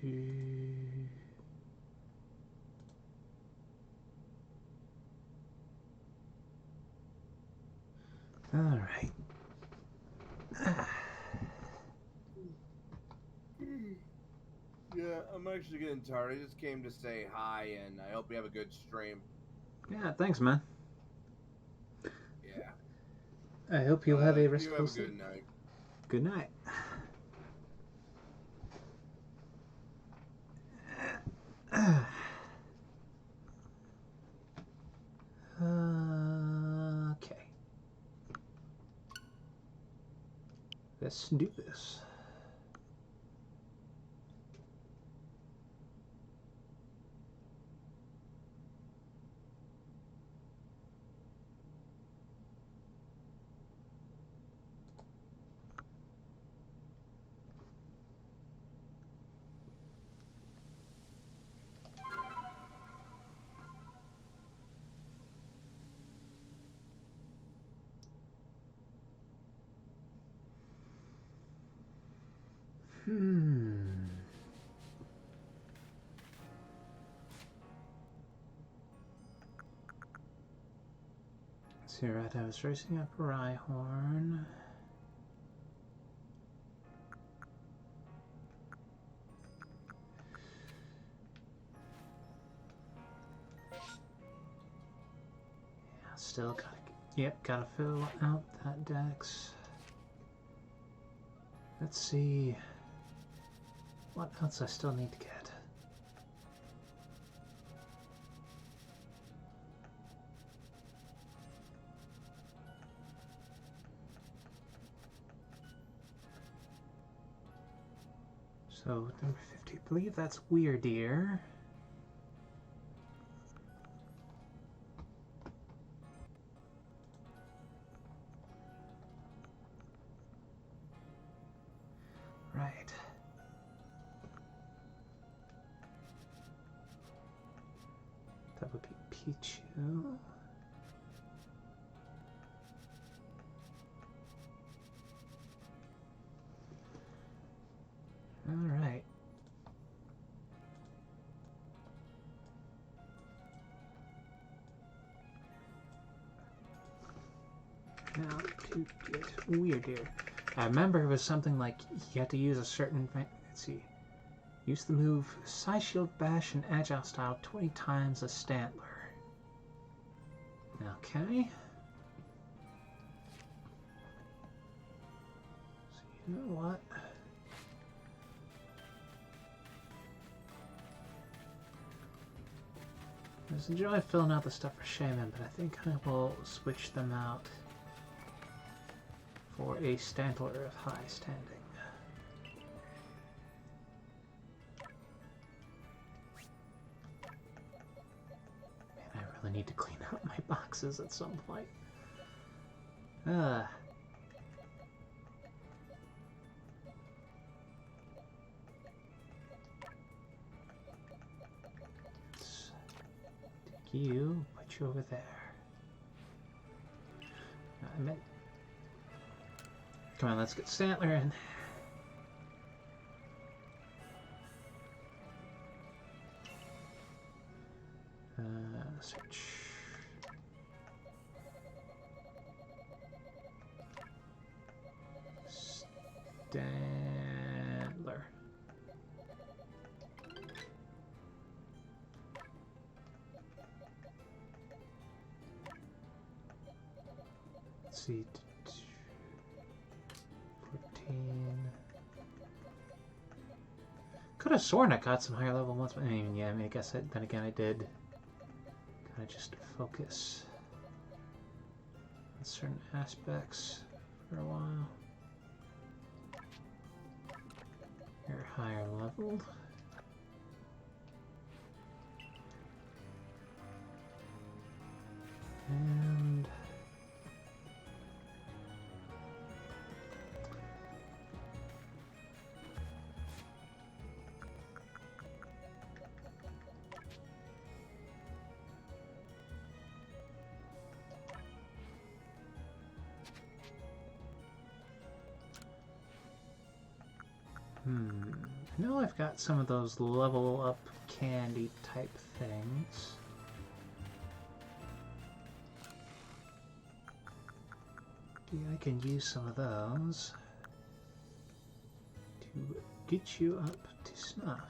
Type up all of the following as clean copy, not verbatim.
All right. Yeah, I'm actually getting tired. I just came to say hi, and I hope you have a good stream. Yeah, thanks, man. Yeah. I hope you'll have a You restful have a sleep. good night. Good night. Okay. Let's do this. See, right, I was racing up Rhyhorn. Yeah, still gotta fill out that dex. Let's see what else I still need to get. So, number 50, I believe that's Weirdeer. Right. That would be Pichu. Alright. Now to get Weirdeer. I remember it was something like you had to use a certain... Let's see. Use the move Side Shield Bash and Agile Style 20 times as Stantler. Okay. So you know what? I just enjoy filling out the stuff for Shaman, but I think I will switch them out for a Stantler of high standing. Man, I really need to clean out my boxes at some point. You, put you over there. I meant... Come on, let's get Stantler in. Search. Stantler. Let's see. 14. Could have sworn I got some higher level ones, but yeah, I guess then again I did. Kind of just focus on certain aspects for a while. You're higher leveled. And I know I've got some of those level up candy type things. Yeah, I can use some of those to get you up to snuff.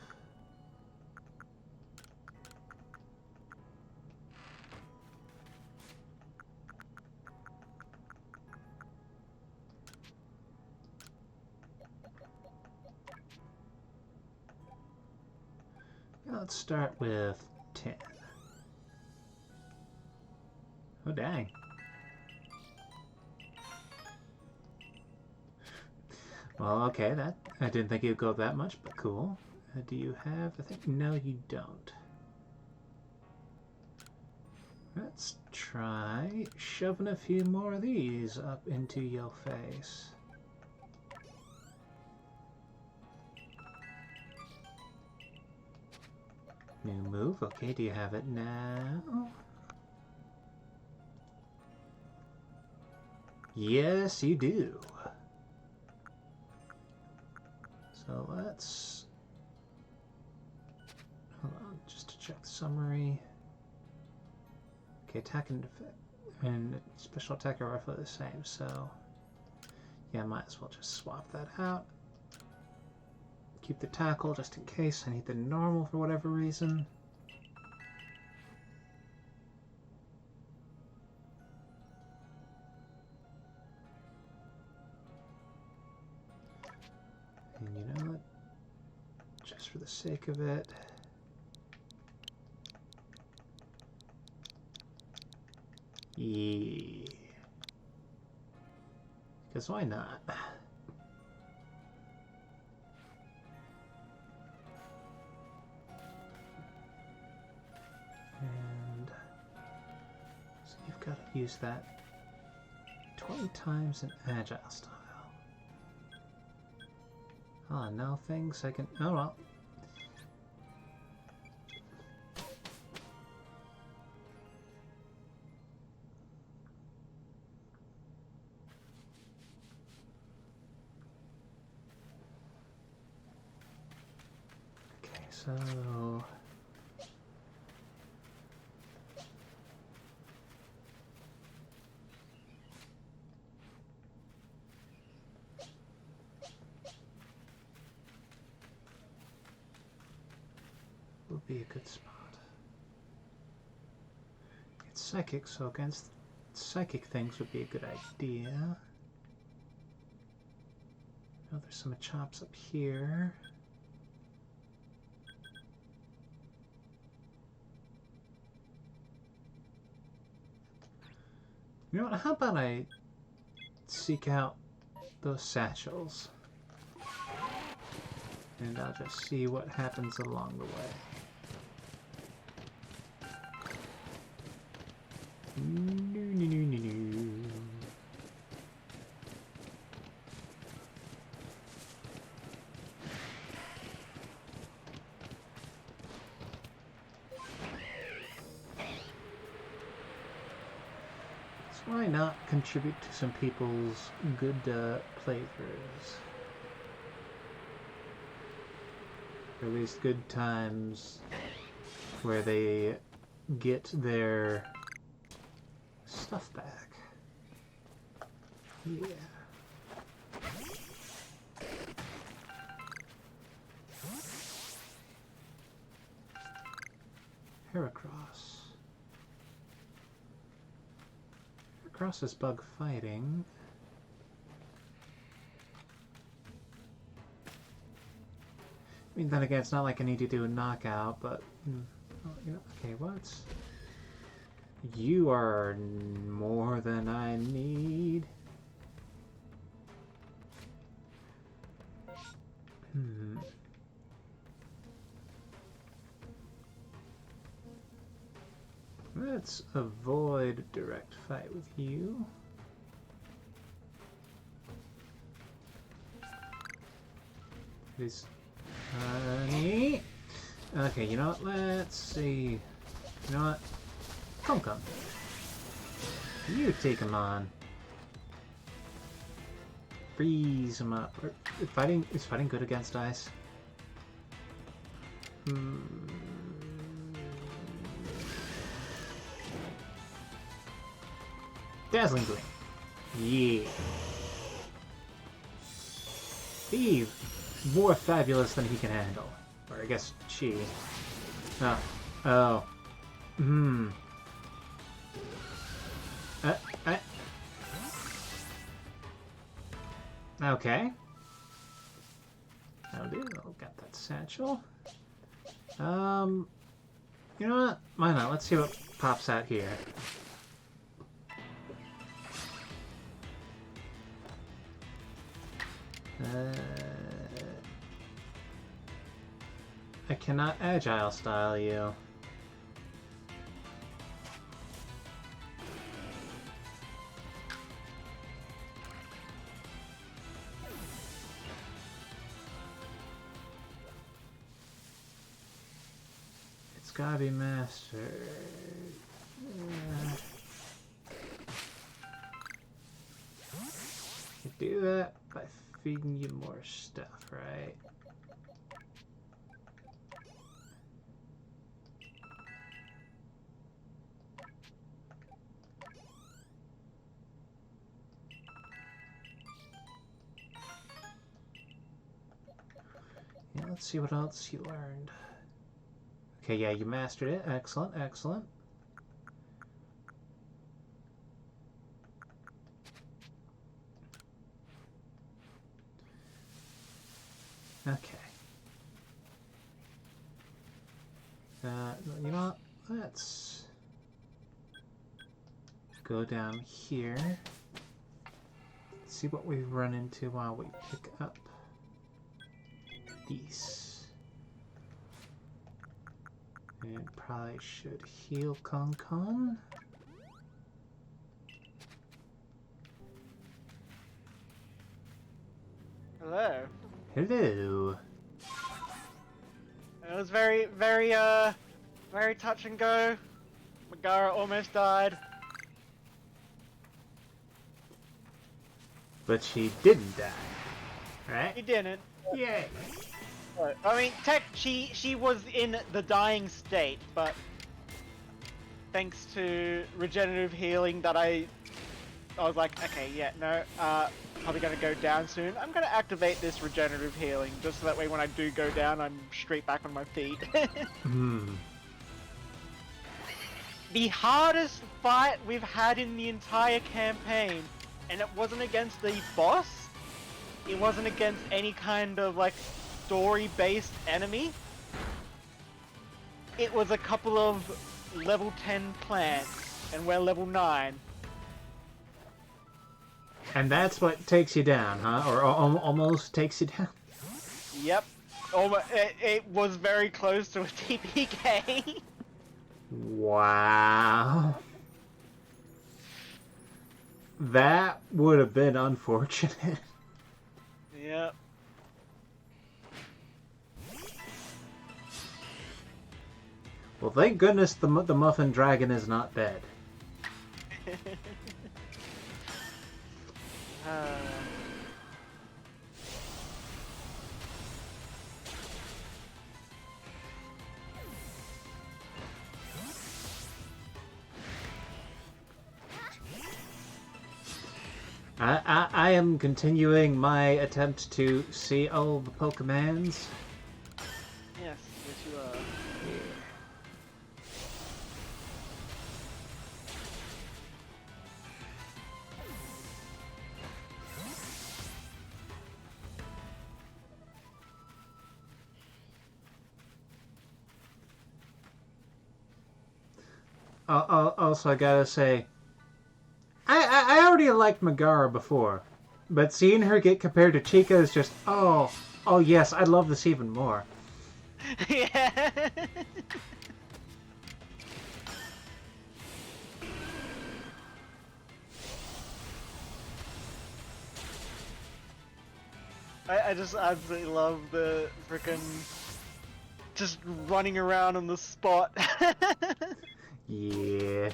Let's start with 10. Oh, dang. Well, okay, that I didn't think it would go that much, but cool. Do you have, I think, no, you don't. Let's try shoving a few more of these up into your face. New move. Okay, do you have it now? Yes, you do. So let's... Hold on, just to check the summary. Okay, attack and defense and special attack are roughly the same, so... Yeah, I might as well just swap that out. Keep the tackle just in case I need the normal for whatever reason. And you know what? Just for the sake of it. Yeah. Because why not? And so you've got to use that 20 times in agile style. Oh, now things I can... Oh, well. Okay, so... would be a good spot. It's psychic, so against psychic things would be a good idea. Oh, there's some chops up here. You know what, how about I seek out those satchels? And I'll just see what happens along the way. So why not contribute to some people's good playthroughs? Or at least good times where they get their stuff back. Yeah. Heracross. Heracross is bug fighting. I mean, then again, it's not like I need to do a knockout, but... Oh, you know, okay, what? You are more than I need. Let's avoid direct fight with you. Please. Honey. Okay, you know what? Let's see. You know what? Come. You take him on. Freeze him up. Is fighting good against ice? Dazzling Gleam. Yeah. Be more fabulous than he can handle. Or I guess she. Oh. Oh. Hmm. Okay. That'll do. I'll get that satchel. You know what? Why not? Let's see what pops out here. I cannot agile style you. It's gotta be mastered. You do that by feeding you more stuff, right? Yeah, let's see what else you learned. Okay, yeah, you mastered it. Excellent, excellent. Okay. You know what? Let's go down here. See what we run into while we pick up these. And probably should heal Con. Hello. Hello. It was very touch and go. Megara almost died. But she didn't die, right? He didn't. Yay! I mean, she was in the dying state, but thanks to regenerative healing that I was like, okay, yeah, no, probably gonna go down soon. I'm gonna activate this regenerative healing, just so that way when I do go down, I'm straight back on my feet. The hardest fight we've had in the entire campaign, and it wasn't against the boss, it wasn't against any kind of, like, story-based enemy. It was a couple of level 10 plants, and we're level 9. And that's what takes you down, huh? Or almost takes you down? Yep. It was very close to a TPK. Wow. That would have been unfortunate. Yep. Well, thank goodness the Muffin Dragon is not dead. I am continuing my attempt to see all the Pokemons. Yes, you are. Also, I gotta say, I already liked Megara before, but seeing her get compared to Chica is just, oh yes, I love this even more. Yeah. I just absolutely love the frickin' just running around on the spot. Yeah.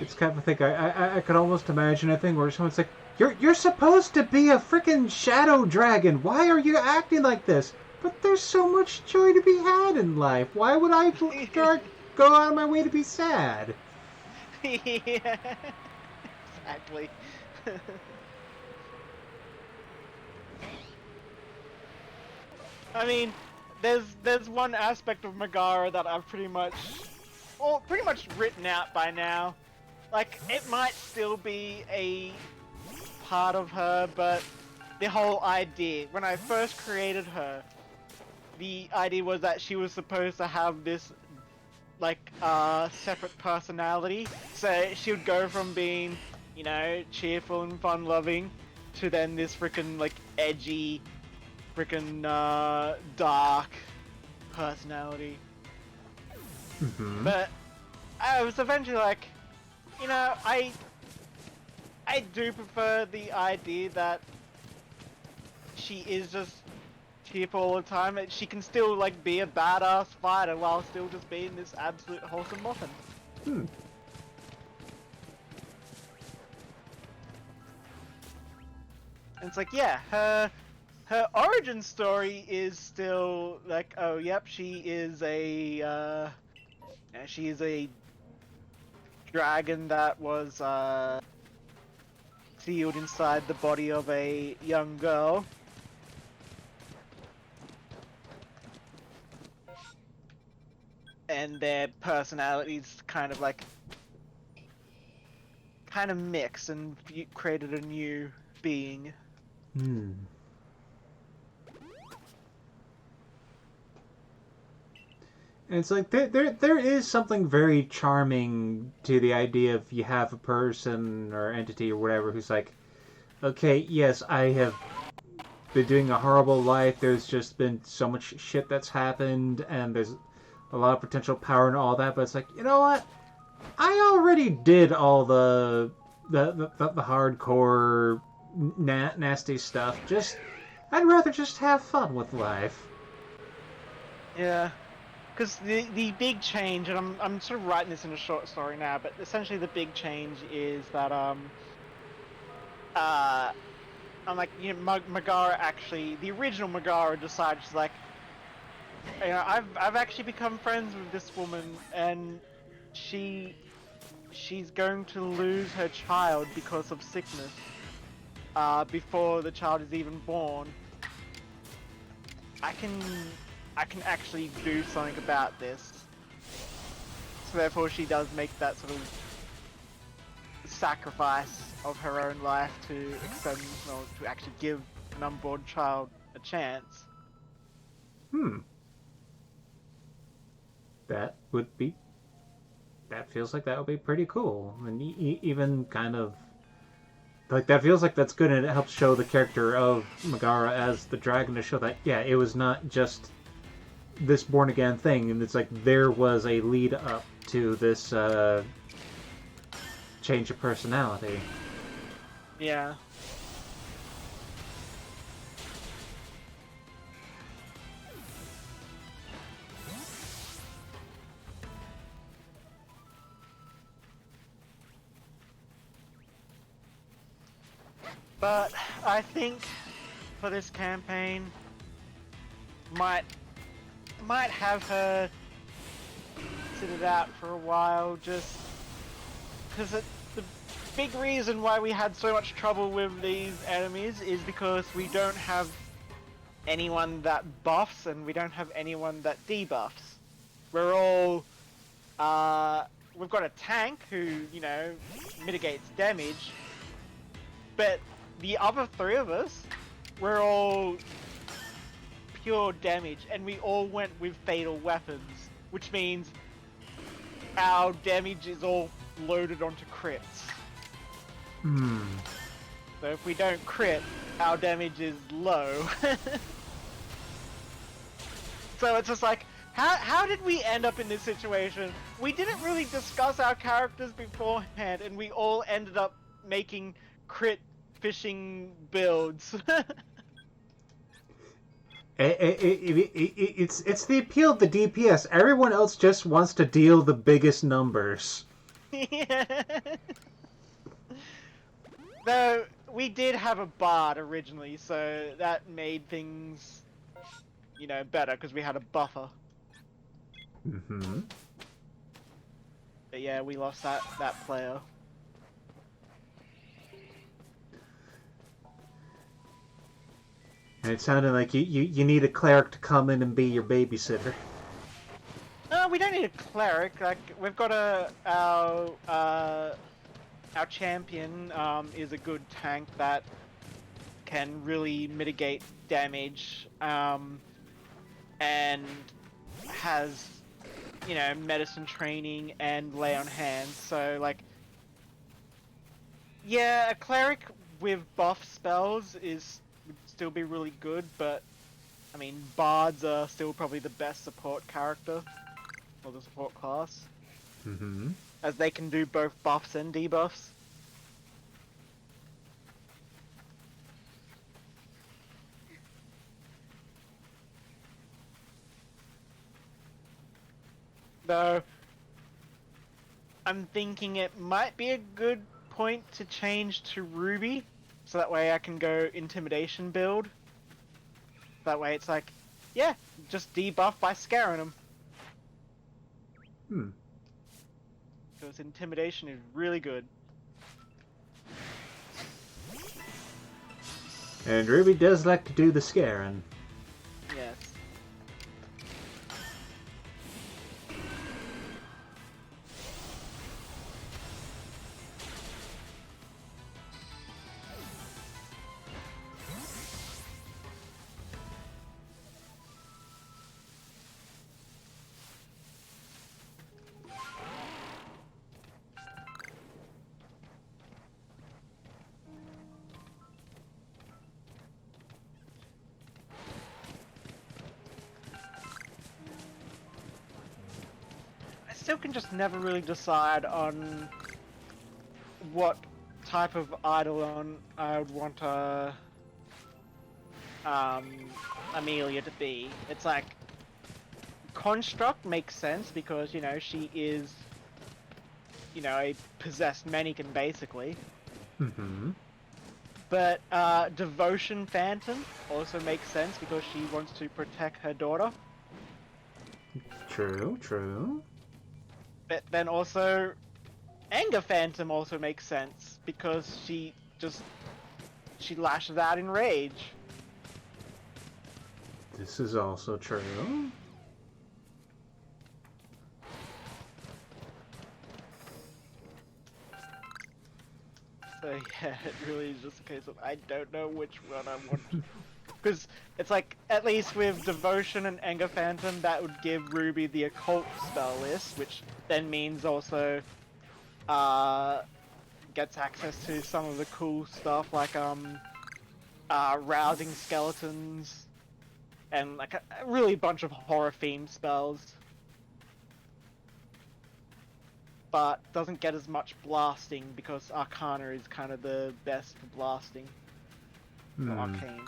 It's kind of a thing. I could almost imagine a thing where someone's like, "You're supposed to be a freaking shadow dragon. Why are you acting like this?" But there's so much joy to be had in life. Why would I go out of my way to be sad? Yeah, exactly. I mean, there's one aspect of Megara that I've pretty much written out by now. Like, it might still be a part of her, but the whole idea, when I first created her, the idea was that she was supposed to have this, like, separate personality. So she would go from being, you know, cheerful and fun-loving, to then this freaking, like, edgy, freaking, dark personality. Mm-hmm. But I was eventually like, you know, I do prefer the idea that she is just cheerful all the time. That she can still, like, be a badass fighter while still just being this absolute wholesome muffin. Hmm. And it's like, yeah, her origin story is still like, oh, yep, she is a dragon that was sealed inside the body of a young girl. And their personalities kind of mix and created a new being. Hmm. And it's like there is something very charming to the idea of you have a person or entity or whatever who's like, okay, yes, I have been doing a horrible life. There's just been so much shit that's happened, and there's a lot of potential power and all that. But it's like, you know what? I already did all the hardcore nasty stuff. I'd rather just have fun with life. Yeah. Because the big change, and I'm sort of writing this in a short story now, but essentially the big change is that I'm like, you know, Megara actually, the original Megara decided, she's like, you know, I've actually become friends with this woman, and she's going to lose her child because of sickness before the child is even born. I can actually do something about this. So therefore she does make that sort of sacrifice of her own life to extend, well, to actually give an unborn child a chance. That feels like that would be pretty cool. And even kind of, like, that feels like that's good, and it helps show the character of Megara as the dragon, to show that, yeah, it was not just this born again thing, and it's like there was a lead up to this change of personality. Yeah. But I think for this campaign, might have her sit it out for a while, just because the big reason why we had so much trouble with these enemies is because we don't have anyone that buffs and we don't have anyone that debuffs. We're all we've got a tank who, you know, mitigates damage, but the other three of us, we're all pure damage, and we all went with fatal weapons, which means our damage is all loaded onto crits. So if we don't crit, our damage is low. So it's just like, how did we end up in this situation? We didn't really discuss our characters beforehand, and we all ended up making crit fishing builds. It's the appeal of the DPS. Everyone else just wants to deal the biggest numbers. Yeah. Though we did have a bard originally, so that made things, better because we had a buffer. Mm-hmm. But yeah, we lost that player. And it sounded like you need a cleric to come in and be your babysitter. No, we don't need a cleric. Like we've got our champion is a good tank that can really mitigate damage and has medicine training and lay on hands. So like, yeah, a cleric with buff spells would still be really good, but I mean bards are still probably the best support character or the support class, Mm-hmm. as they can do both buffs and debuffs. Though, I'm thinking it might be a good point to change to Ruby, so that way I can go Intimidation build. That way it's like, yeah, just debuff by scaring them. Hmm. Because Intimidation is really good. And Ruby does like to do the scaring. Yes. I still can just never really decide on what type of Eidolon I would want Amelia to be. It's like, Construct makes sense because, she is, a possessed mannequin basically. Mm-hmm. But Devotion Phantom also makes sense because she wants to protect her daughter. True, true. But then also, Anger Phantom also makes sense because she lashes out in rage. This is also true. So yeah, it really is just a case of I don't know which one I want. Because it's like, at least with Devotion and Anger Phantom, that would give Ruby the Occult spell list, which then means also gets access to some of the cool stuff like Rousing Skeletons and like a really bunch of horror themed spells. But doesn't get as much blasting because Arcana is kind of the best for blasting. For Arcane.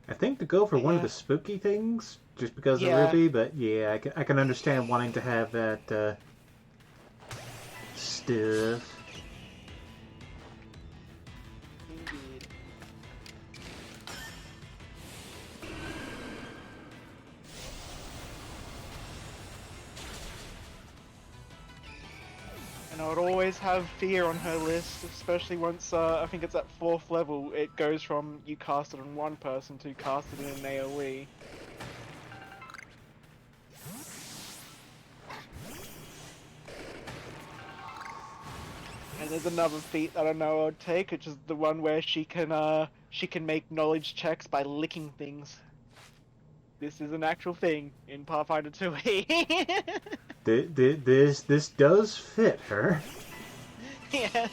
I think to go for one of the spooky things, just because of Ruby, but yeah, I can understand wanting to have that stuff. Indeed. And I would always have Fear on her list, especially once, I think it's at 4th level, it goes from you cast it on one person to cast it in an AoE. And there's another feat that I know I would take, which is the one where she can make knowledge checks by licking things. This is an actual thing in Pathfinder 2e. This does fit her. Yes.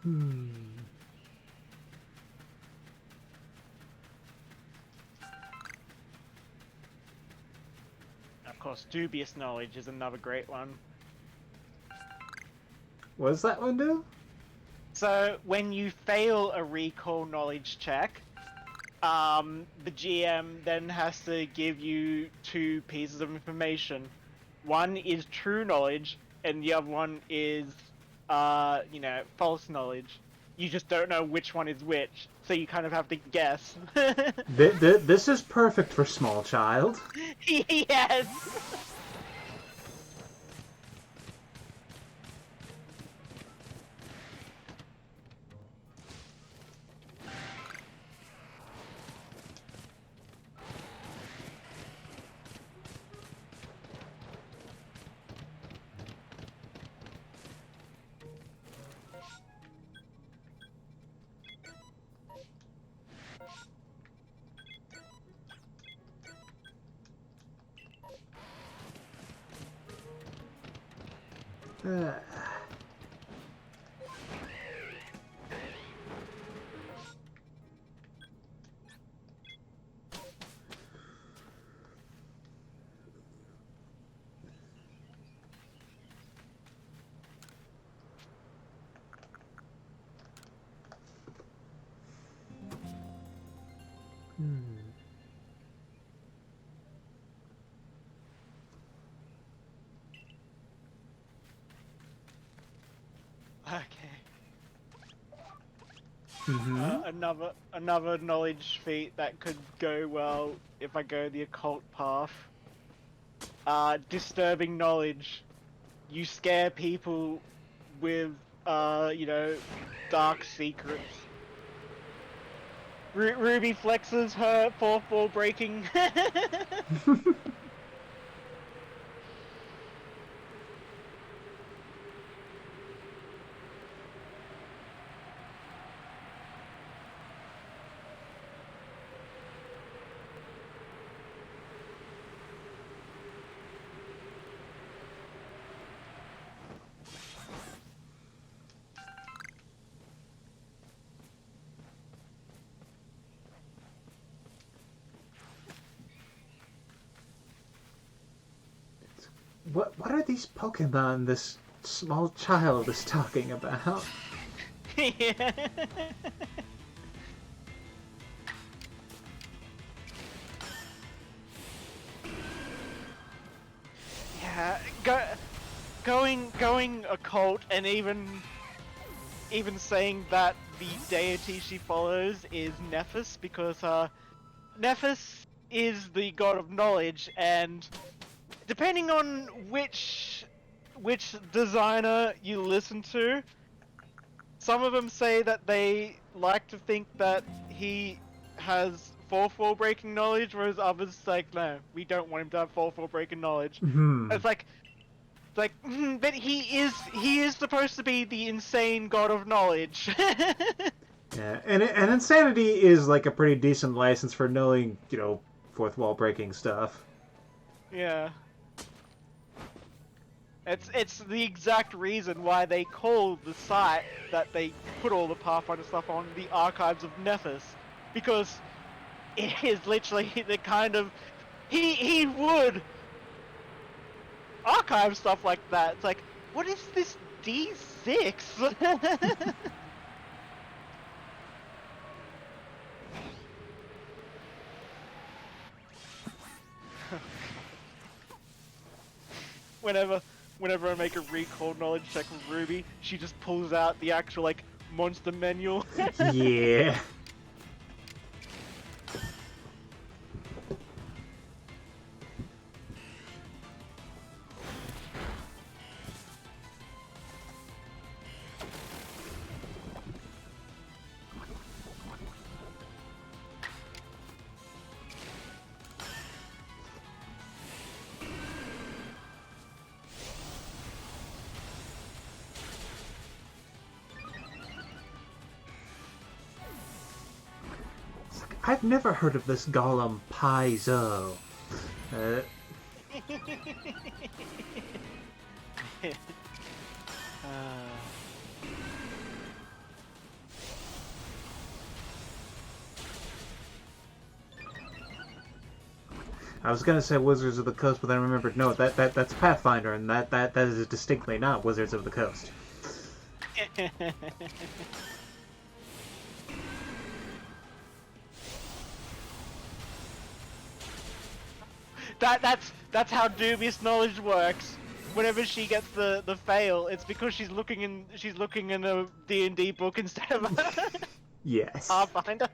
Hmm. Of course, dubious knowledge is another great one. What does that one do? So when you fail a recall knowledge check, the GM then has to give you 2 pieces of information. One is true knowledge, and the other one is, false knowledge. You just don't know which one is which, so you kind of have to guess. This is perfect for small child. Yes! Uh, hmm. Okay. Mm-hmm. Another knowledge feat that could go well if I go the occult path. Disturbing knowledge. You scare people with, dark secrets. Ruby flexes her 4th wall breaking. What are these Pokemon this small child is talking about? Yeah. Yeah, going occult and even saying that the deity she follows is Nephis, because Nephis is the god of knowledge, and depending on which designer you listen to, some of them say that they like to think that he has 4th wall breaking knowledge, whereas others like, no, we don't want him to have 4th wall breaking knowledge. Hmm. It's like, but he is supposed to be the insane god of knowledge. Yeah, and insanity is like a pretty decent license for knowing, fourth wall breaking stuff. Yeah. It's the exact reason why they call the site that they put all the Pathfinder stuff on the Archives of Nephis, because it is literally the kind of he would archive stuff like that. It's like, what is this D6? Whenever I make a recall knowledge check with Ruby, she just pulls out the actual like monster manual. Yeah. I've never heard of this golem Paizo. I was gonna say Wizards of the Coast, but then I remembered no, that's Pathfinder, and that is distinctly not Wizards of the Coast. That's how dubious knowledge works. Whenever she gets the fail, it's because she's looking in a D&D book instead of a Yes. Pathfinder.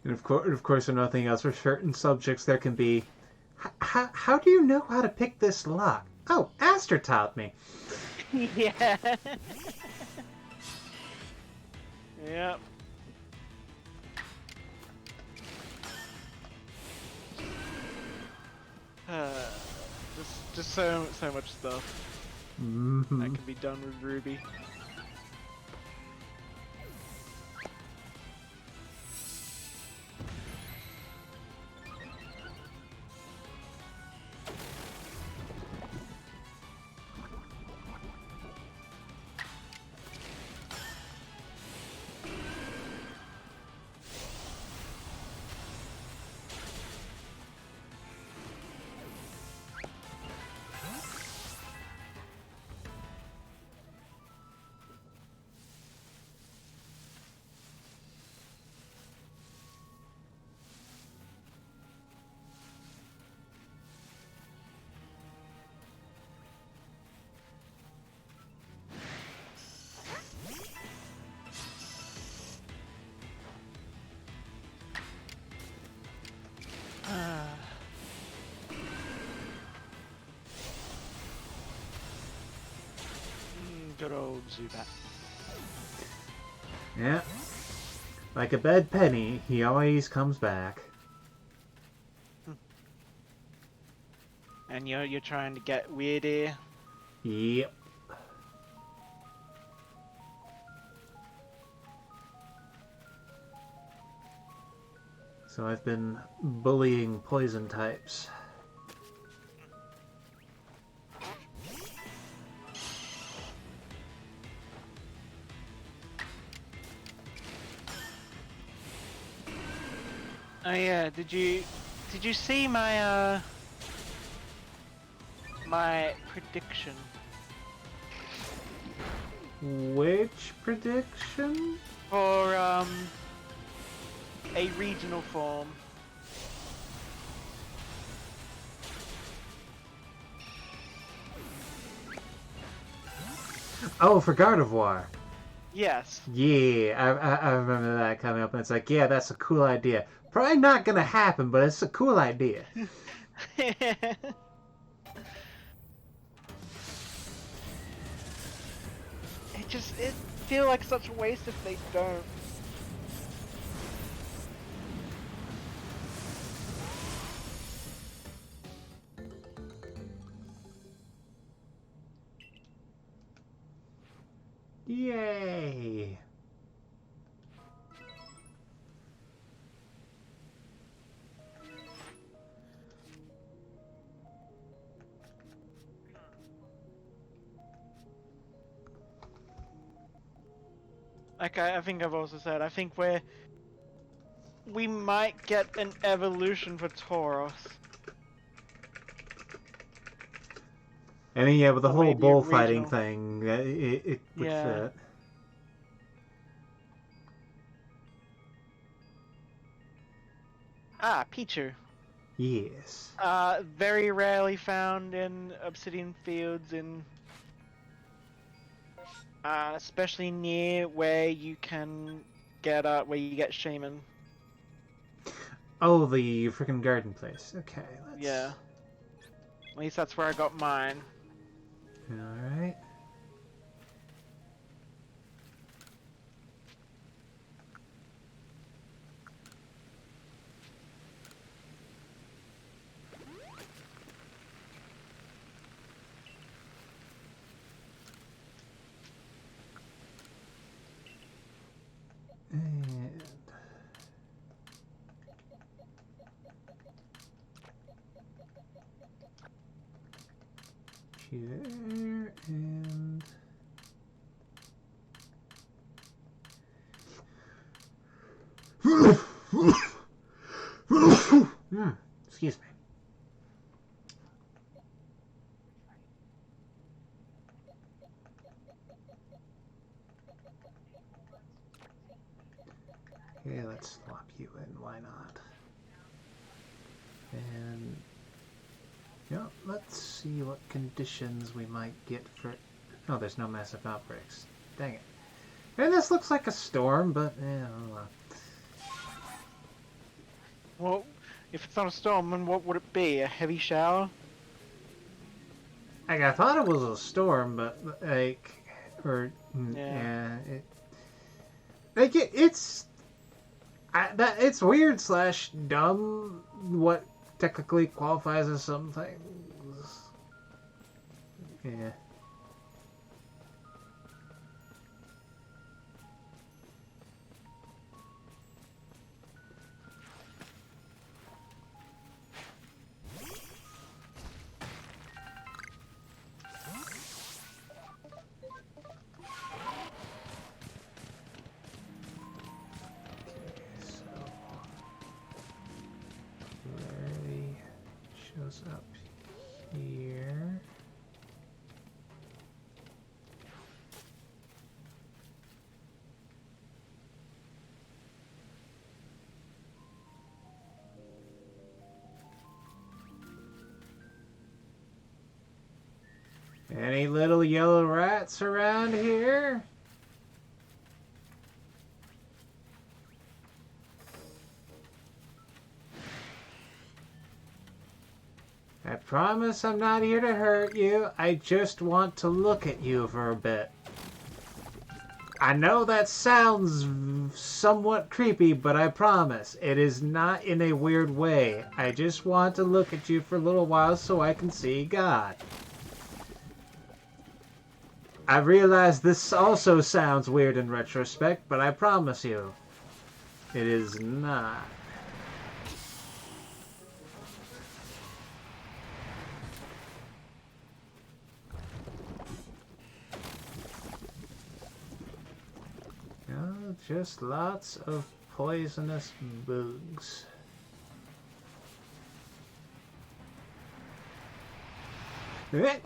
And of course, if nothing else, for certain subjects there can be, how do you know how to pick this lock? Oh, Aster taught me. Yeah. Yep. Just so much stuff Mm-hmm. that can be done with Ruby. Good old Zubat. Yeah. Like a bad penny, he always comes back. And you're trying to get weird here. Yep. So I've been bullying poison types. Oh yeah, did you see my my prediction? Which prediction? For a regional form. Oh, for Gardevoir. Yes. Yeah, I remember that coming up, and it's like, yeah, that's a cool idea. Probably not gonna happen, but it's a cool idea. It feel like such a waste if they don't. Yay! Like I think I've also said, I think we might get an evolution for Tauros. And then, yeah, with the Probably whole the bullfighting regional. thing, it would Yeah. fit. Ah, Pichu. Yes. Very rarely found in obsidian fields especially near where you can get where you get shaman. Oh, the freaking garden place. Okay, let's... Yeah. At least that's where I got mine. Alright. And... Here, and... Excuse me. Okay, let's swap you in. Why not? And... Yeah, let's see what conditions we might get for... Oh, there's no massive outbreaks. Dang it. And this looks like a storm, but, oh well. Well, if it's not a storm, then what would it be? A heavy shower? Like, I thought it was a storm, but, like... Or... Yeah. It's... it's weird slash dumb what technically qualifies as some things. Yeah. Shows up here. Any little yellow rats around here? I promise I'm not here to hurt you. I just want to look at you for a bit. I know that sounds somewhat creepy, but I promise it is not in a weird way. I just want to look at you for a little while so I can see God. I realize this also sounds weird in retrospect, but I promise you, it is not. Just lots of poisonous bugs. Eh.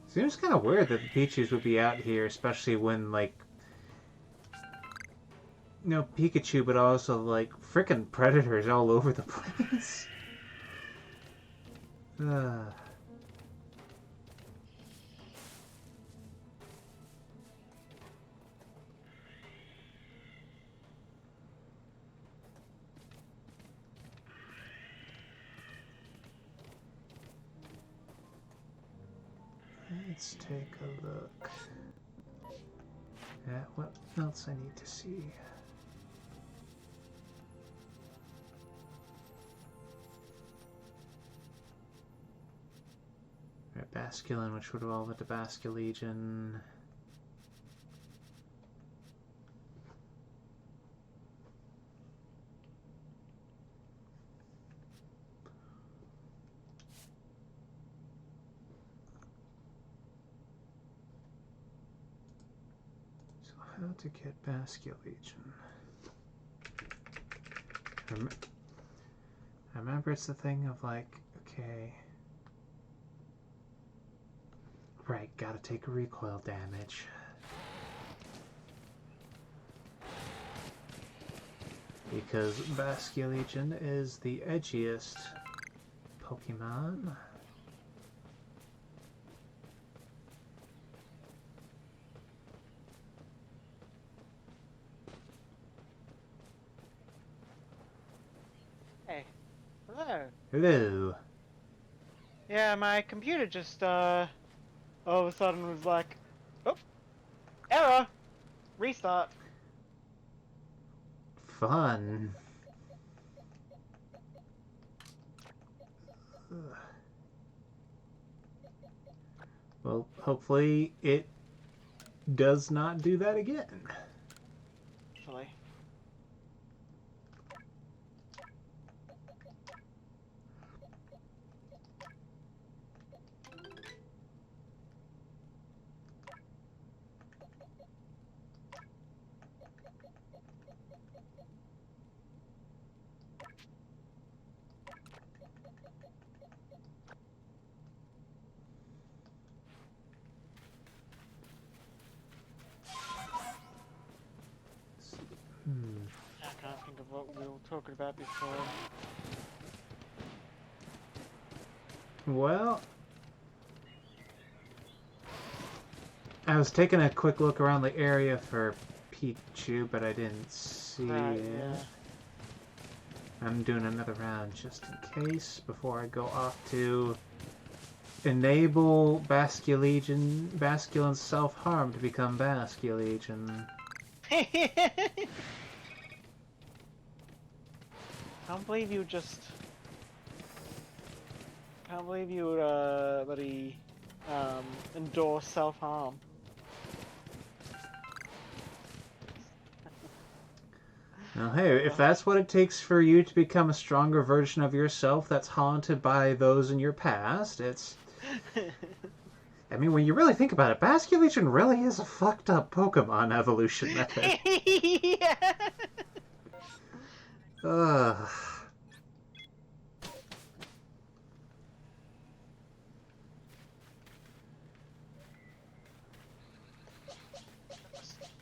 Seems kind of weird that the Pichus would be out here, especially when, like, you know, Pikachu, but also, like, frickin' predators all over the place. Let's take a look at what else I need to see. Alright, Basculin, which would evolve into Basculegion. So how to get Basculegion? I remember it's the thing of like, okay. Right, gotta take a recoil damage. Because Basculegion is the edgiest Pokemon. Hey. Hello. Hello. Yeah, my computer just, all of a sudden was like, oh, error! Restart. Fun. Ugh. Well, hopefully it does not do that again. Actually. I can't think of what we were talking about before. Well, I was taking a quick look around the area for Pichu, but I didn't see it. Yeah. I'm doing another round just in case before I go off to enable Basculin's self-harm to become Basculegion. Can't believe you just... Can't believe you would, buddy, endorse self-harm. Now, hey, if that's what it takes for you to become a stronger version of yourself that's haunted by those in your past, it's... I mean, when you really think about it, Basculegion really is a fucked up Pokemon evolution method. Yeah. Ugh.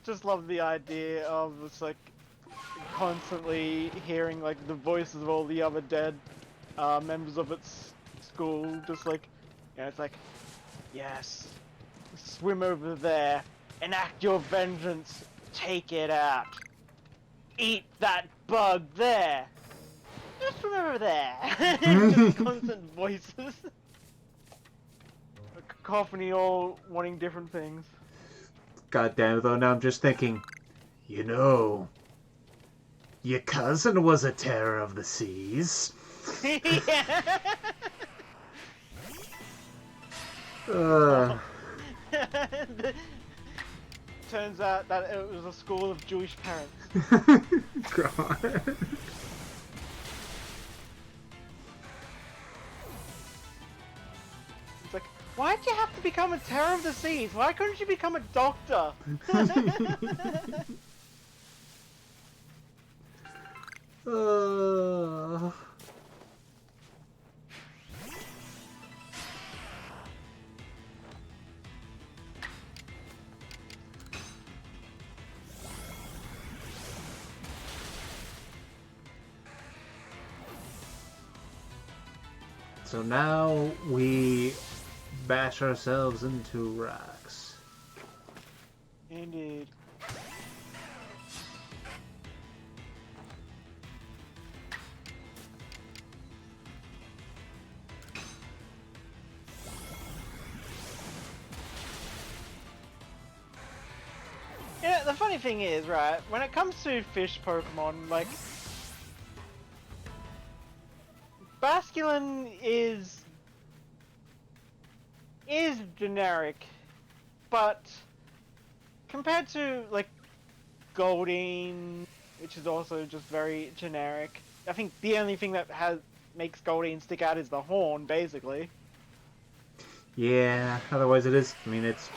Just love the idea of it's like constantly hearing like the voices of all the other dead members of its school, just like, yeah, it's like, yes, swim over there, enact your vengeance, take it out, eat that bug there, just swim over there. Just constant voices, a cacophony, all wanting different things. God damn it, though, now I'm just thinking, you know, your cousin was a terror of the seas. Yeah. Turns out that it was a school of Jewish parents. God. It's like, why'd you have to become a terror of the seas? Why couldn't you become a doctor? So now we bash ourselves into rocks. Indeed. Yeah, the funny thing is, right, when it comes to fish Pokemon, like, Basculin is is generic, but compared to like Goldeen, which is also just very generic, I think the only thing that makes Goldeen stick out is the horn, basically. Yeah, otherwise it is, I mean, it's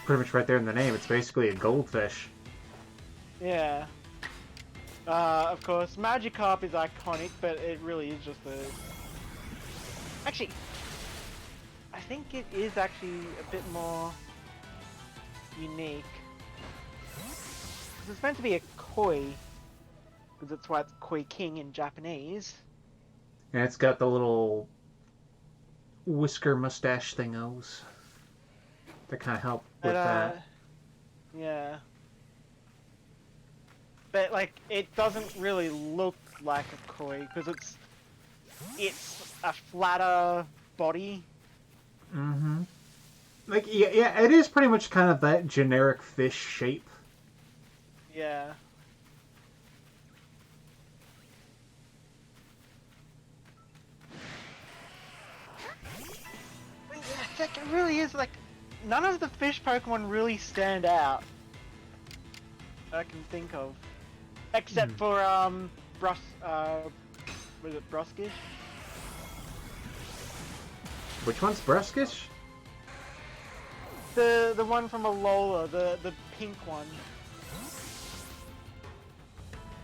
pretty much right there in the name. It's basically a goldfish. Yeah. Of course, Magikarp is iconic, but it really is just a... Actually, I think it is actually a bit more unique. 'Cause it's meant to be a koi, because that's why it's Koi King in Japanese. And it's got the little whisker mustache thingos that kind of help with that. Yeah. But like, it doesn't really look like a koi because it's a flatter body. Mm-hmm. Like, yeah, it is pretty much kind of that generic fish shape. Yeah. But yeah, like, it really is like, none of the fish Pokemon really stand out that I can think of. Except for, was it Bruskish? Which one's Bruskish? The one from Alola, the pink one.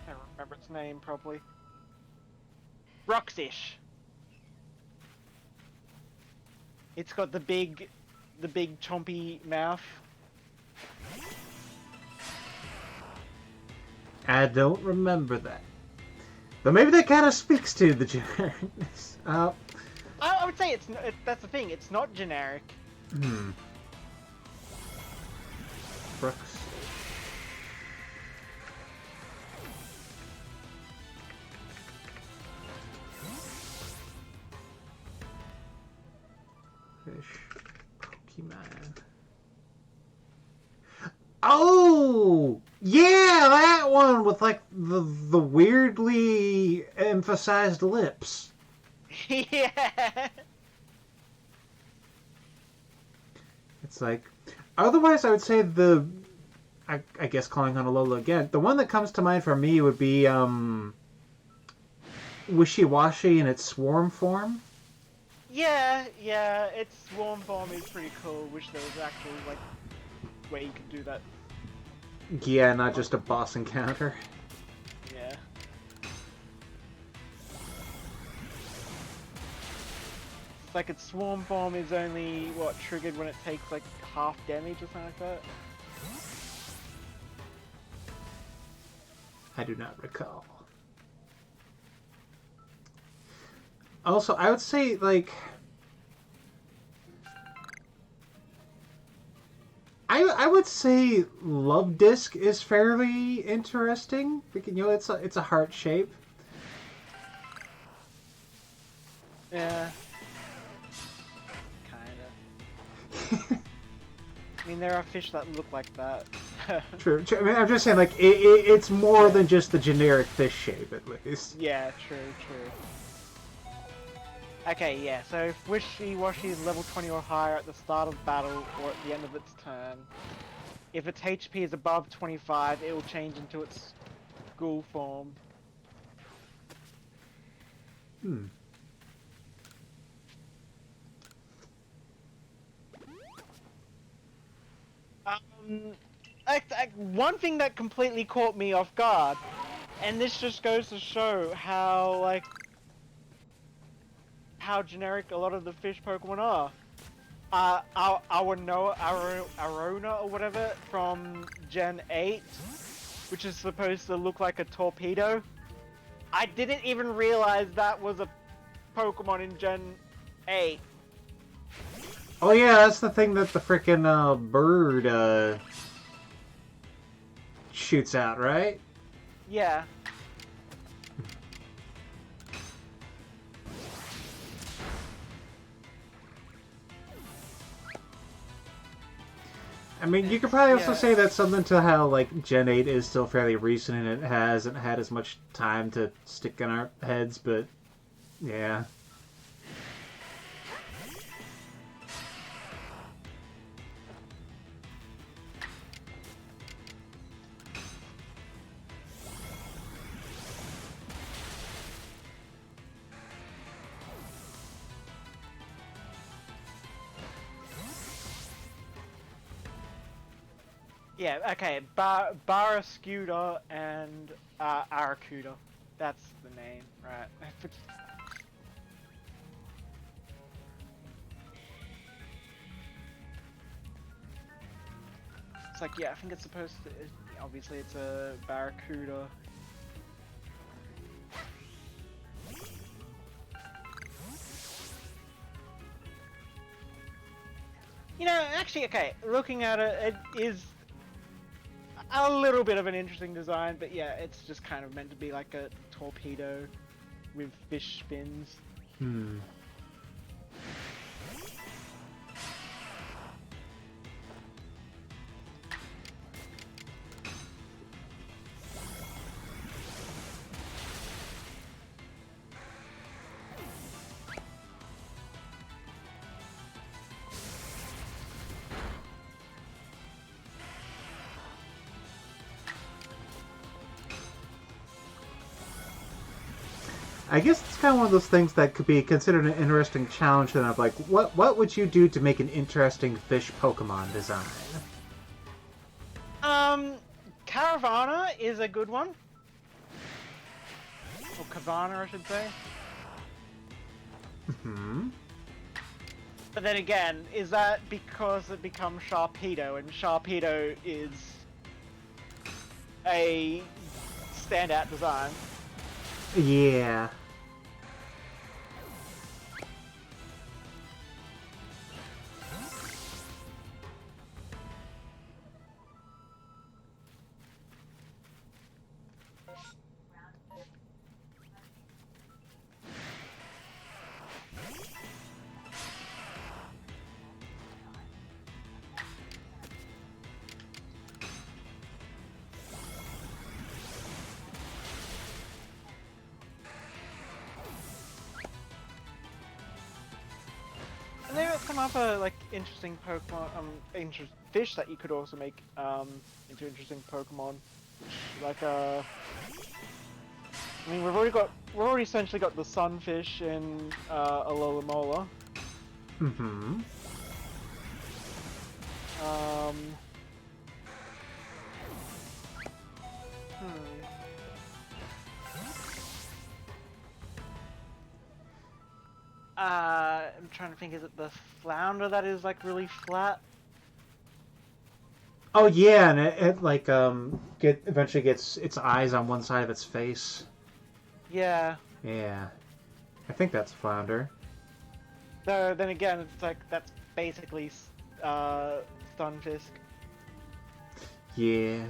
I don't remember its name properly. Roxish. It's got the big chompy mouth. I don't remember that. But maybe that kind of speaks to the genericness. I would say that's the thing. It's not generic. Brooks. Fish. Pokemon. Oh! Yeah, that one with like the weirdly emphasized lips. Yeah. It's like, otherwise I would say I guess calling on Alola again, the one that comes to mind for me would be Wishy-Washy in its swarm form. Yeah, its swarm form is pretty cool. Wish there was actually like way you could do that. Yeah, not just a boss encounter. Yeah. It's like its swarm form is only what triggered when it takes like half damage or something like that. I do not recall. Also, I would say, like, I would say Love Disc is fairly interesting. Because, you know, it's a heart shape. Yeah. Kinda. I mean, there are fish that look like that. True. I mean, I'm just saying, like, it's more than just the generic fish shape, at least. Yeah, true. Okay, yeah, so if Wishy-Washy is level 20 or higher at the start of battle or at the end of its turn, if its HP is above 25, it will change into its ghoul form. One thing that completely caught me off guard, and this just goes to show how, how generic a lot of the fish Pokemon are. Arona or whatever from Gen 8, which is supposed to look like a torpedo. I didn't even realize that was a Pokemon in Gen 8. Oh yeah, that's the thing that the frickin' bird shoots out, right? Yeah. I mean, you could probably also say that's something to how, like, Gen 8 is still fairly recent and it hasn't had as much time to stick in our heads, but yeah. Yeah, okay, Barracuda and Aracuda. That's the name, right? It's like, yeah, I think it's supposed to... Obviously, it's a Barracuda. You know, actually, okay, looking at it, it is a little bit of an interesting design, but yeah, it's just kind of meant to be like a torpedo with fish fins. Hmm. I guess it's kind of one of those things that could be considered an interesting challenge. Then of like, what would you do to make an interesting fish Pokemon design? Caravana is a good one. Or Cavana, I should say. Hmm. But then again, is that because it becomes Sharpedo, and Sharpedo is a standout design? Yeah. And there come up a like interesting Pokemon, fish that you could also make into interesting Pokemon. Like I mean, we've already essentially got the Sunfish in Alola. Mm-hmm. I'm trying to think, is it the Flounder that is like really flat? Oh yeah, and it like eventually gets its eyes on one side of its face. Yeah. Yeah, I think that's Flounder. Though then again, it's like that's basically Stunfisk. Yeah.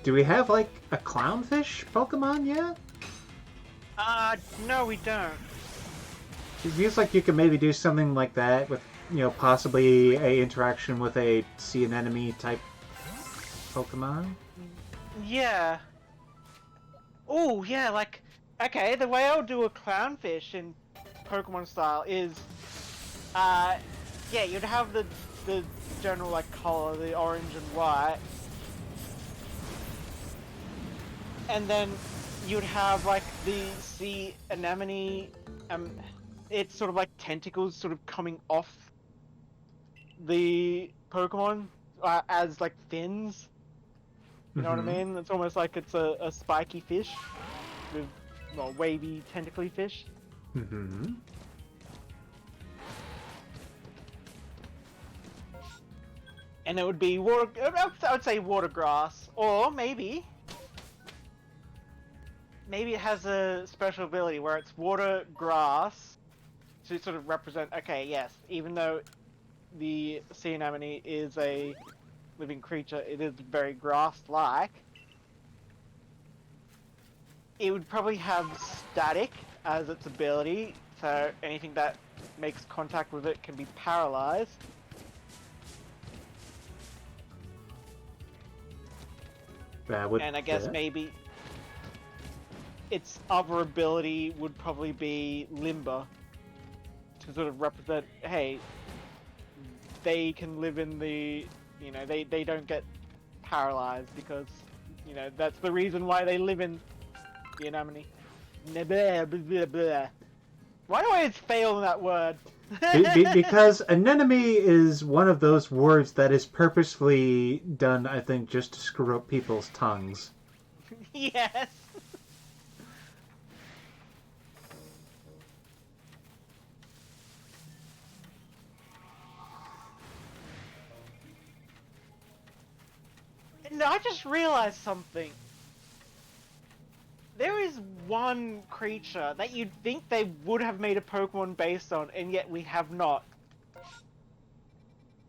Do we have like a clownfish Pokemon yet? No, we don't. It feels like you could maybe do something like that with, possibly a interaction with a sea anemone type Pokemon. Yeah. Oh, yeah, like, okay, the way I'll do a clownfish in Pokemon style is, yeah, you'd have the general, like, color, the orange and white. And then you'd have, like, the sea anemone, it's sort of like tentacles sort of coming off the Pokemon as, like, fins. You know what I mean? It's almost like it's a spiky fish with, well, wavy, tentacly fish. Mm-hmm. And it would be water. I would say water grass, or maybe it has a special ability where it's water grass to sort of represent. Okay, yes, even though the sea anemone is a living creature, it is very grass-like. It would probably have static as its ability, so anything that makes contact with it can be paralyzed. And I guess maybe its other ability would probably be Limber, to sort of represent, hey, they can live in the, they don't get paralyzed because, that's the reason why they live in the anemone. Blah, blah, blah, blah. Why do I always fail in that word? Because anemone is one of those words that is purposefully done, I think, just to screw up people's tongues. Yes. No, I just realized something. There is one creature that you'd think they would have made a Pokemon based on, and yet we have not.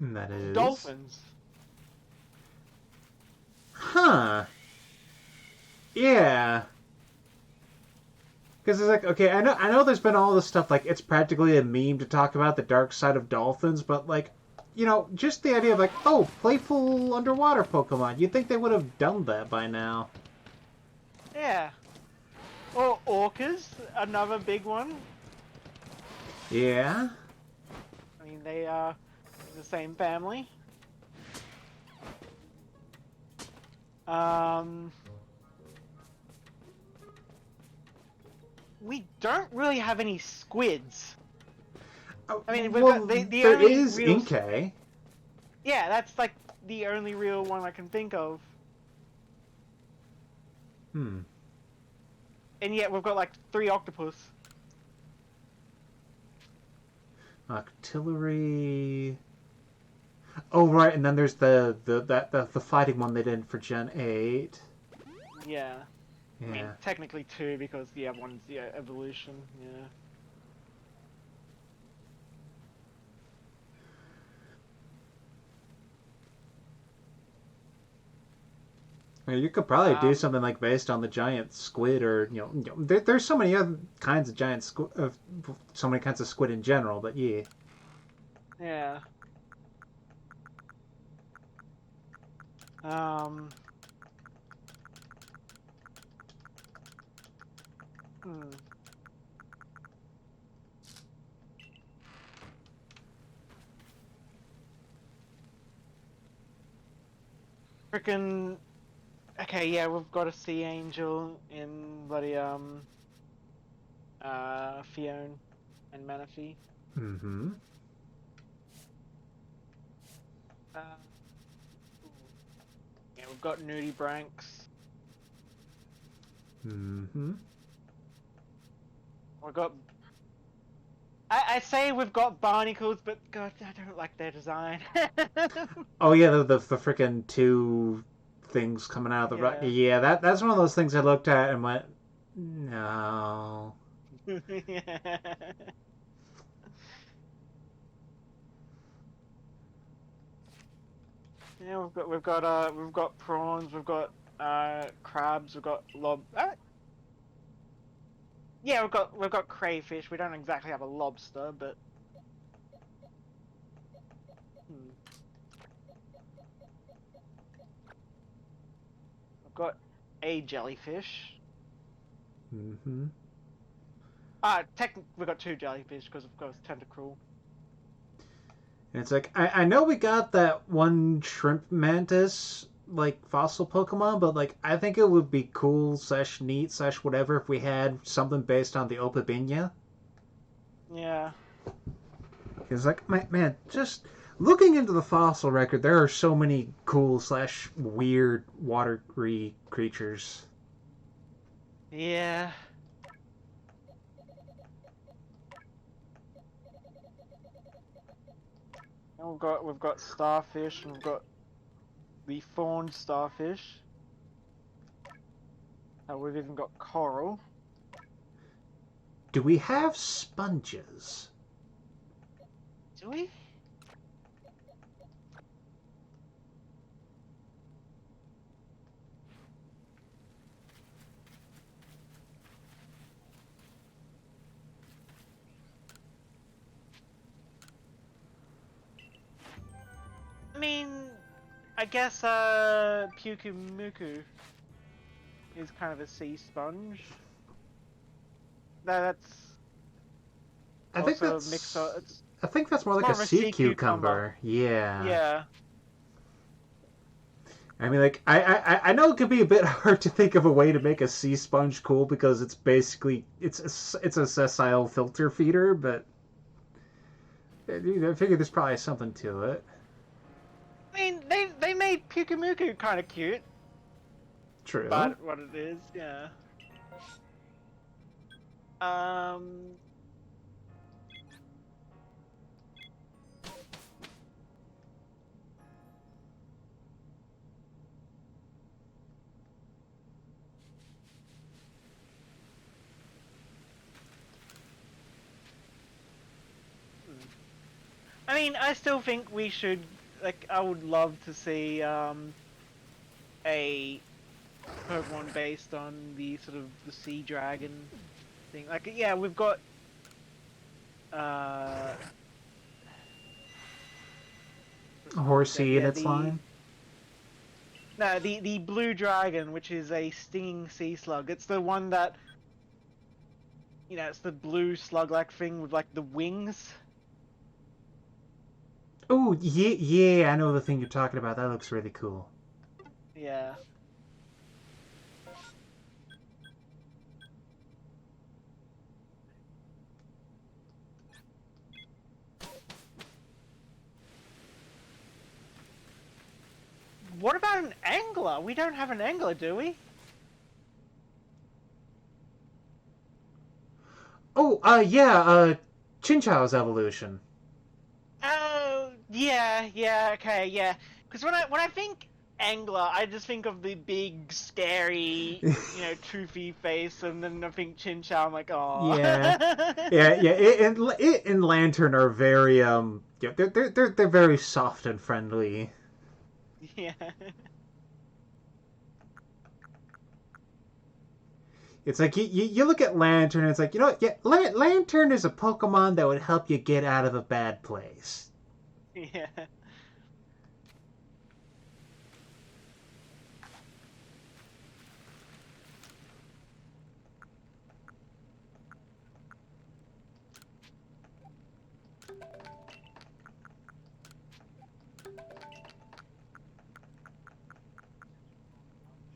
And that is... Dolphins. Huh. Yeah. Because it's like, okay, I know there's been all this stuff, like, it's practically a meme to talk about the dark side of dolphins, but, like, you know, just the idea of, like, oh, playful underwater Pokemon. You'd think they would have done that by now. Yeah. Or orcas, another big one. Yeah. I mean, they are the same family. We don't really have any squids. I mean, we've got the there only is real... Inkay. Yeah, that's like the only real one I can think of. Hmm. And yet we've got like 3 octopus. Octillery. Oh right, and then there's the fighting one they did for Gen 8. Yeah. Yeah. I mean, technically 2 because the other one's evolution. Yeah. You could probably do something like based on the giant squid, or there's so many other kinds of giant squid, so many kinds of squid in general. But yeah. Yeah. Frickin'. Okay, yeah, we've got a sea angel in bloody Fione and Manaphy. Mm-hmm. Yeah, we've got Nudibranchs. Mm-hmm. We've got. I say we've got barnacles, but God, I don't like their design. Oh yeah, the freaking 2 things coming out of the rock. Yeah, that's one of those things I looked at and went, no. Yeah, we've got prawns, we've got crabs, we've got yeah, we've got crayfish. We don't exactly have a lobster, but we've got a jellyfish. Mm-hmm. Technically we've got 2 jellyfish because of course Tentacruel. And it's like I know we got that one shrimp mantis like fossil Pokemon, but like I think it would be cool / neat / whatever if we had something based on the Opabinia. Yeah. Because like man, just looking into the fossil record, there are so many cool / weird watery creatures. Yeah. And we've got starfish, and we've got the fawned starfish. We've even got coral. Do we have sponges? Do we? I mean, I guess Pukumuku is kind of a sea sponge. That's. I think that's more like a sea cucumber. Yeah. Yeah. I mean, like, I know it could be a bit hard to think of a way to make a sea sponge cool because it's basically it's a sessile filter feeder, but I figure there's probably something to it. I mean, they made Pyukumuku kind of cute, True. but what it is, yeah. Um. I mean, I still think we should, like, I would love to see, a Pokemon based on the sort of the sea dragon thing. Like, yeah, we've got, Horsey in yeah, its line. No, the blue dragon, which is a stinging sea slug. It's the one that, you know, it's the blue slug-like thing with, like, the wings. Oh, yeah, I know the thing you're talking about. That looks really cool. Yeah. What about an angler? We don't have an angler, do we? Oh, Chinchou's evolution. Oh, yeah, okay, yeah. Because when I think angler, I just think of the big, scary, you know, toothy face, and then I think Chinchou. I'm like, oh. Yeah, yeah. It and Lantern are very yeah, they're very soft and friendly. Yeah. It's like you look at Lantern, and it's like, you know what? Yeah, Lantern is a Pokemon that would help you get out of a bad place. Yeah.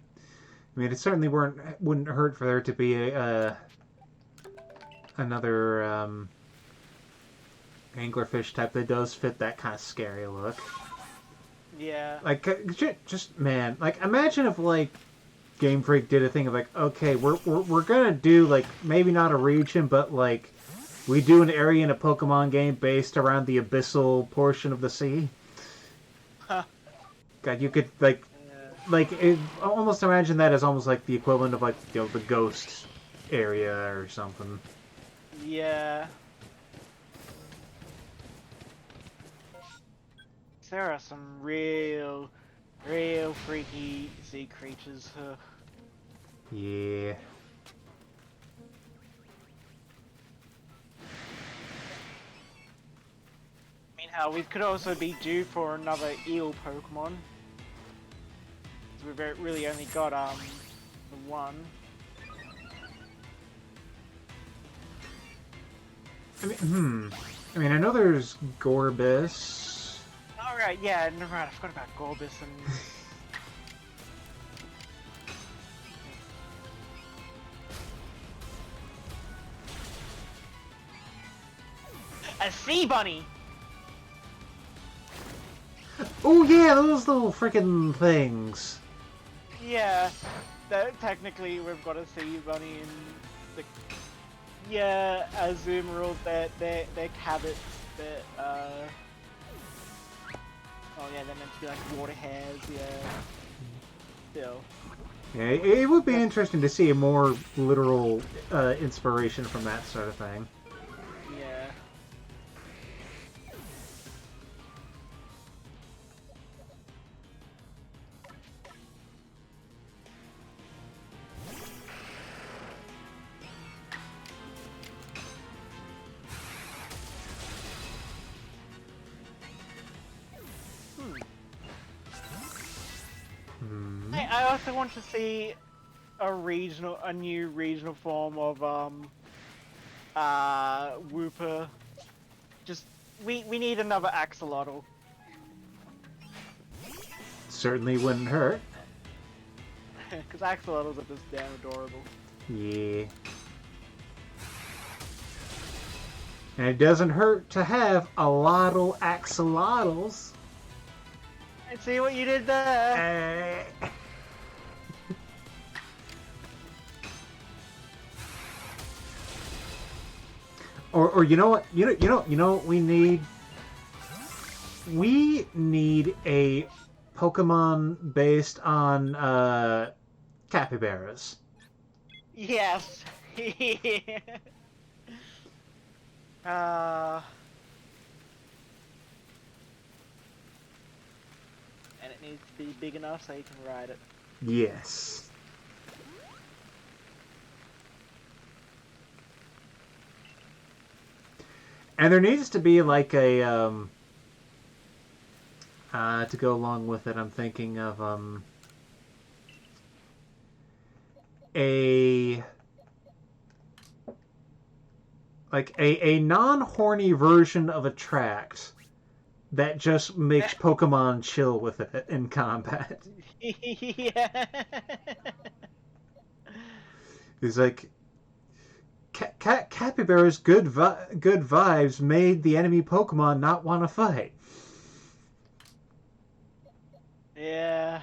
I mean, it certainly wouldn't hurt for there to be another anglerfish type that does fit that kind of scary look. Yeah. Like, just man, like imagine if like Game Freak did a thing of like, okay, we're gonna do like maybe not a region, but like we do an area in a Pokemon game based around the abyssal portion of the sea. Huh. God, you could like almost imagine that as almost like the equivalent of like, you know, the ghost area or something. Yeah. There are some real freaky sea creatures. Yeah. I mean, hell, we could also be due for another eel Pokemon. We've really only got the one. I mean, I know there's Gorbis. Alright, yeah, never mind, I forgot about Gorbis and... A sea bunny! Oh yeah, those little freaking things. Yeah, technically we've got a sea bunny in the... Yeah, Azumarill, they're cabbits, they're, oh yeah, they're meant to be like water hares, yeah. Still. Yeah, it would be interesting to see a more literal inspiration from that sort of thing. Yeah. I also want to see a new regional form of Wooper. Just we need another Axolotl. certainly wouldn't hurt. Because axolotls are just damn adorable. Yeah. And it doesn't hurt to have a lot of axolotls. I see what you did there. Or you know what? You know what we need? We need a Pokemon based on capybaras. Yes. And it needs to be big enough so you can ride it. Yes. And there needs to be like a to go along with it. I'm thinking of a non-horny version of Attract that just makes Pokemon chill with it in combat. Yeah. It's like Capybara's good vibes made the enemy Pokemon not want to fight. Yeah.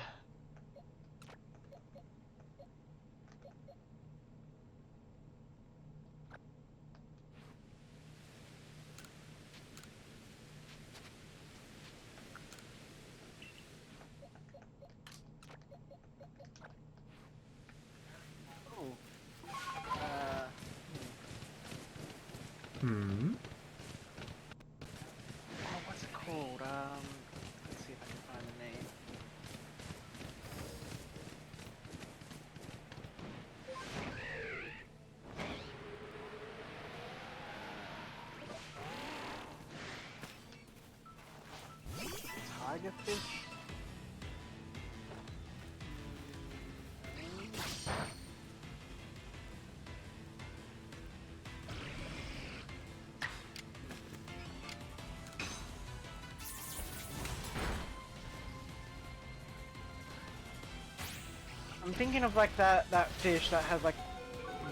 Hmm. Oh, what's it called? Let's see if I can find the name. Tigerfish? I'm thinking of like that fish that has like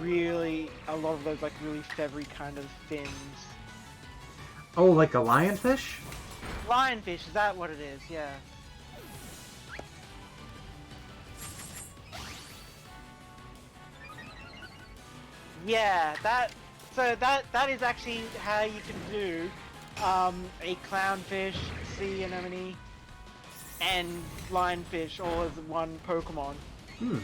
really a lot of those like really feathery kind of fins. Oh, like a lionfish? Lionfish, is that what it is? Yeah. Yeah, that is actually how you can do a clownfish, sea anemone, and lionfish all as one Pokemon. Hmm.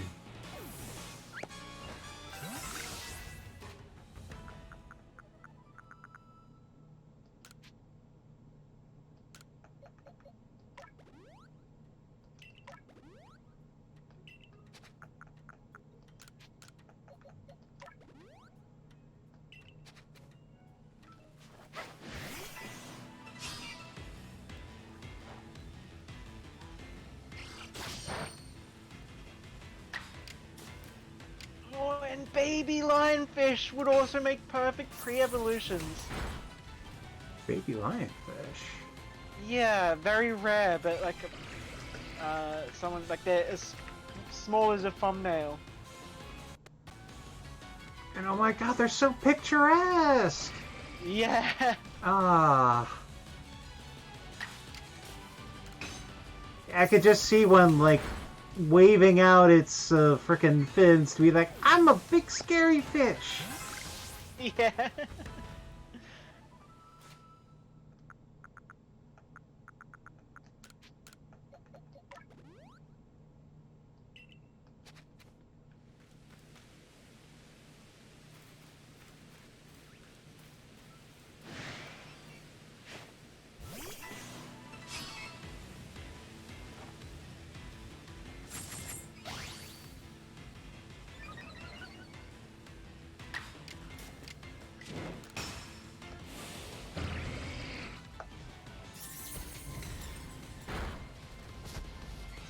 Oh, and baby lionfish would also make perfect pre-evolutions. Baby lionfish. Yeah, very rare, but like, someone like they're as small as a thumbnail. And oh my god, they're so picturesque! Yeah. Ah. I could just see one, like, waving out its frickin' fins to be like, I'm a big scary fish! Yeah.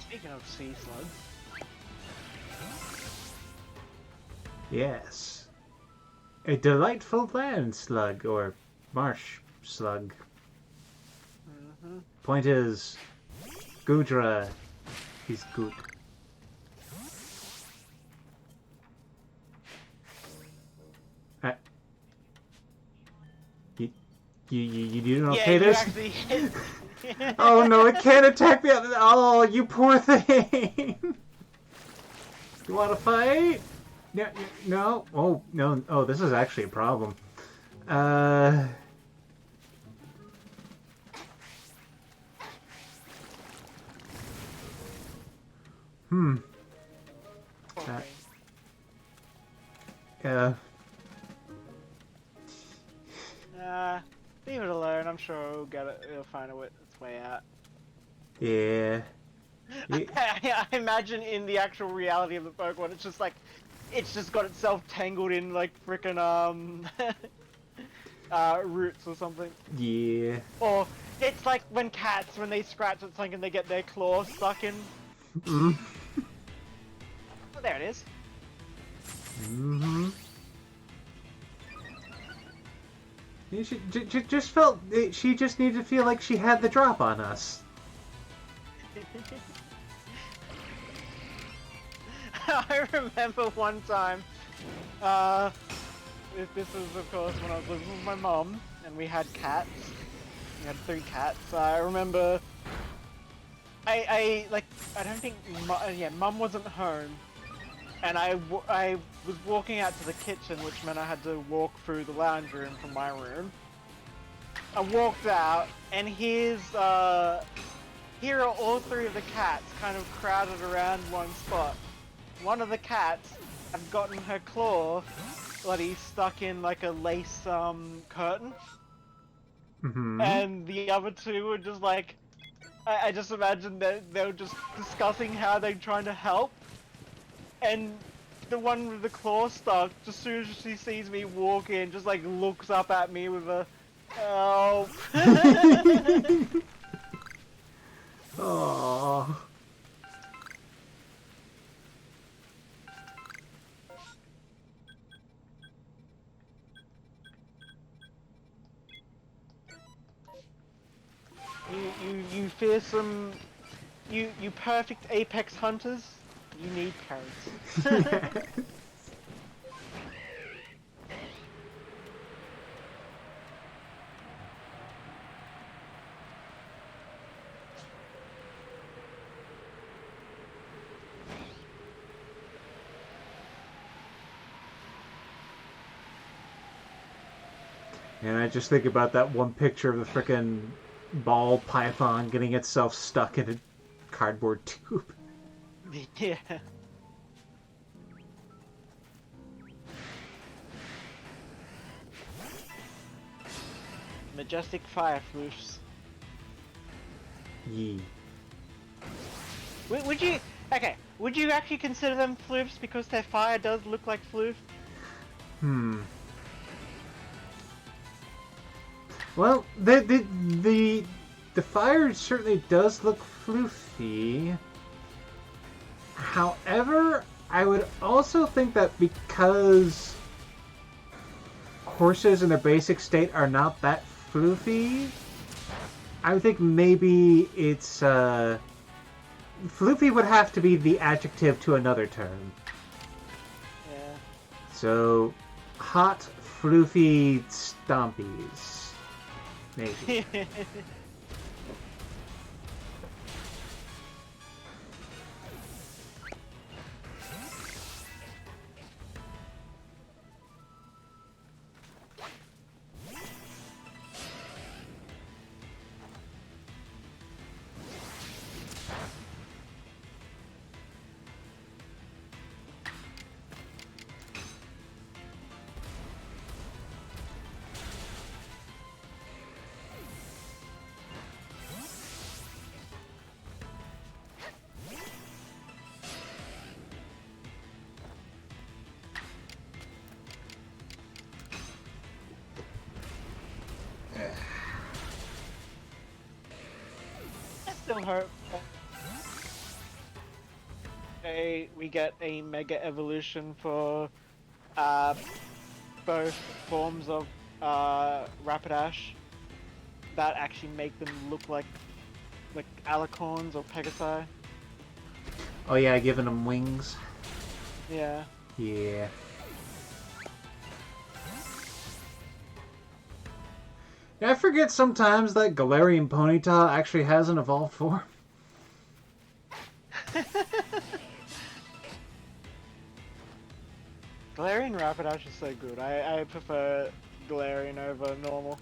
Speaking of sea slugs. Yes. A delightful land slug, or marsh slug. Mm-hmm. Point is, Gudra He's good. You doing okay you there? actually hit. Oh no, it can't attack me! Oh, you poor thing! You wanna fight? No, no? Oh, no. Oh, this is actually a problem. Hmm. Yeah. Leave it alone. I'm sure it'll find its way out. Yeah. I imagine in the actual reality of the Pokemon, it's just got itself tangled in like frickin' roots or something. Yeah. Or it's like when cats, when they scratch at something and they get their claws stuck in. Mm. Oh, there it is. Mm-hmm. She just needed to feel like she had the drop on us. I remember one time, this was of course when I was living with my mum, and we had cats. We had 3 cats. I remember, I don't think, mum wasn't home, and I was walking out to the kitchen, which meant I had to walk through the lounge room from my room. I walked out, and here are all 3 of the cats kind of crowded around one spot. One of the cats had gotten her claw bloody stuck in like a lace curtain. Mm-hmm. And the other 2 were just like, I just imagine that they were just discussing how they're trying to help. And the one with the claw stuck, just as soon as she sees me walk in, just like looks up at me with a help. Aww. You fearsome, you perfect apex hunters. You need parrots. And I just think about that one picture of the frickin' ball python getting itself stuck in a cardboard tube. Yeah. Majestic fire floofs. Yee. Would you? Okay. Would you actually consider them floofs because their fire does look like floof? Hmm. Well, the fire certainly does look floofy. However, I would also think that because horses in their basic state are not that floofy, I would think maybe it's floofy would have to be the adjective to another term. Yeah. So, hot, floofy stompies. Maybe. I still hope we get a mega evolution for both forms of Rapidash that actually make them look like alicorns or Pegasi. Oh yeah, giving them wings. Yeah. Yeah. Yeah, I forget sometimes that Galarian Ponyta actually has an evolved form. Galarian Rapidash is so good. I prefer Galarian over normal.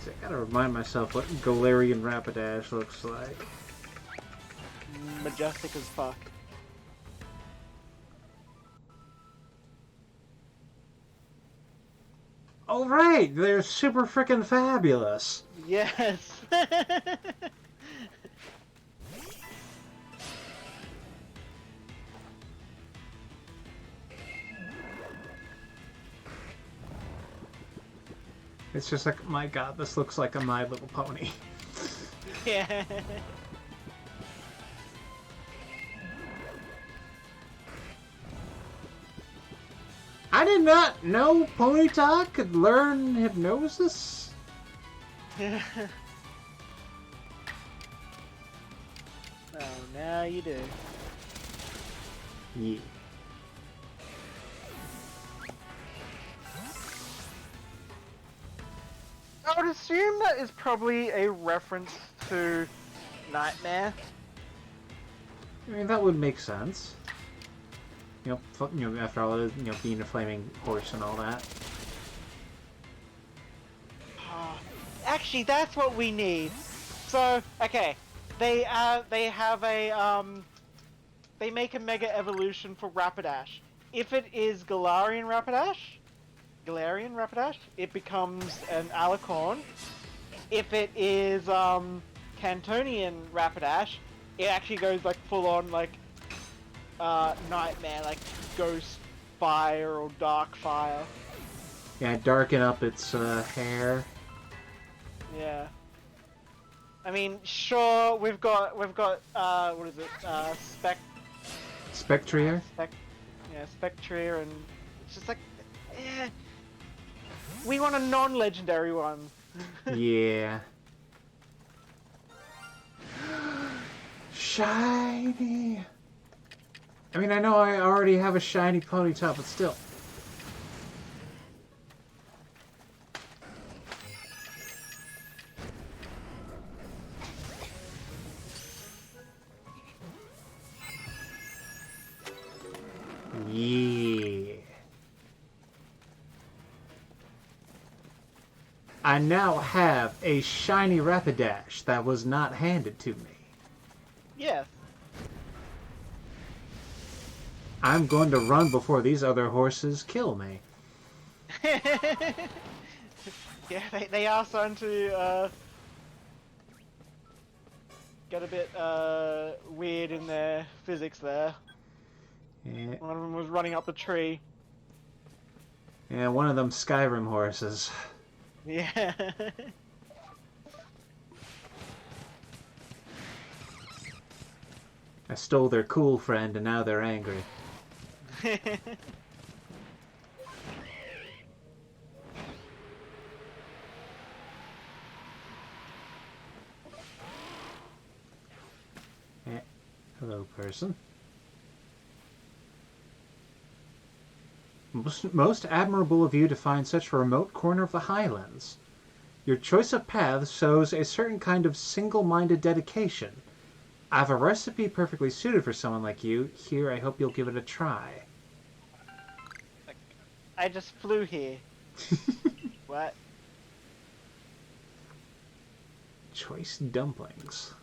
I gotta remind myself what Galarian Rapidash looks like. Majestic as fuck. Oh right, they're super freaking fabulous. Yes. It's just like, my god, this looks like a My Little Pony. Yeah. I did not know Ponyta could learn hypnosis. Oh, now you do. Yeah. I would assume that is probably a reference to Nightmare. I mean, that would make sense. You know, after all, being a flaming horse and all that. Actually, that's what we need. So, okay, they have a they make a Mega Evolution for Rapidash. If it is Galarian Rapidash, it becomes an Alicorn. If it is Cantonian Rapidash, it actually goes like full on like Nightmare, like Ghost Fire or Dark Fire. Yeah, darken up its hair. Yeah. I mean, sure, we've got what is it? Spectrier? Spectrier, and it's just like, we want a non-legendary one. Yeah. Shiny! I mean, I know I already have a shiny Ponyta, but still. Yeah. I now have a shiny Rapidash that was not handed to me. Yes. I'm going to run before these other horses kill me. Yeah, they are starting to get a bit weird in their physics there. Yeah, One of them was running up the tree. yeah, one of them Skyrim horses. Yeah. I stole their cool friend and now they're angry. Yeah. Hello, person. Most admirable of you to find such a remote corner of the Highlands. Your choice of paths shows a certain kind of single-minded dedication. I have a recipe perfectly suited for someone like you. Here, I hope you'll give it a try. I just flew here. What? Choice dumplings.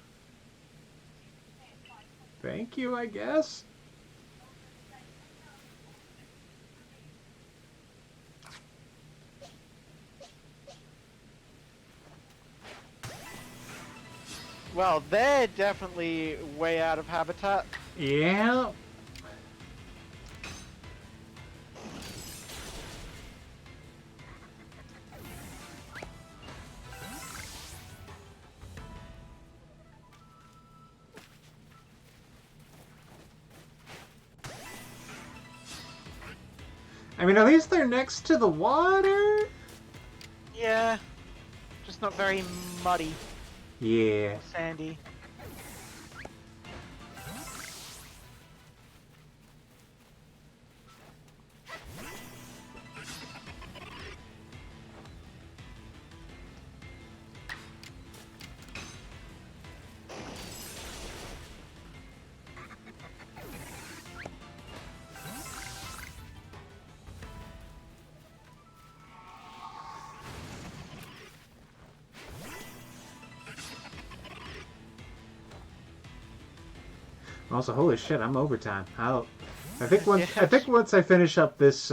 Thank you, I guess. Well, they're definitely way out of habitat. Yeah. I mean, at least they're next to the water. Yeah. Just not very muddy, Yeah. sandy. Also, holy shit, I'm overtime. I think once Yeah. I think once I finish up this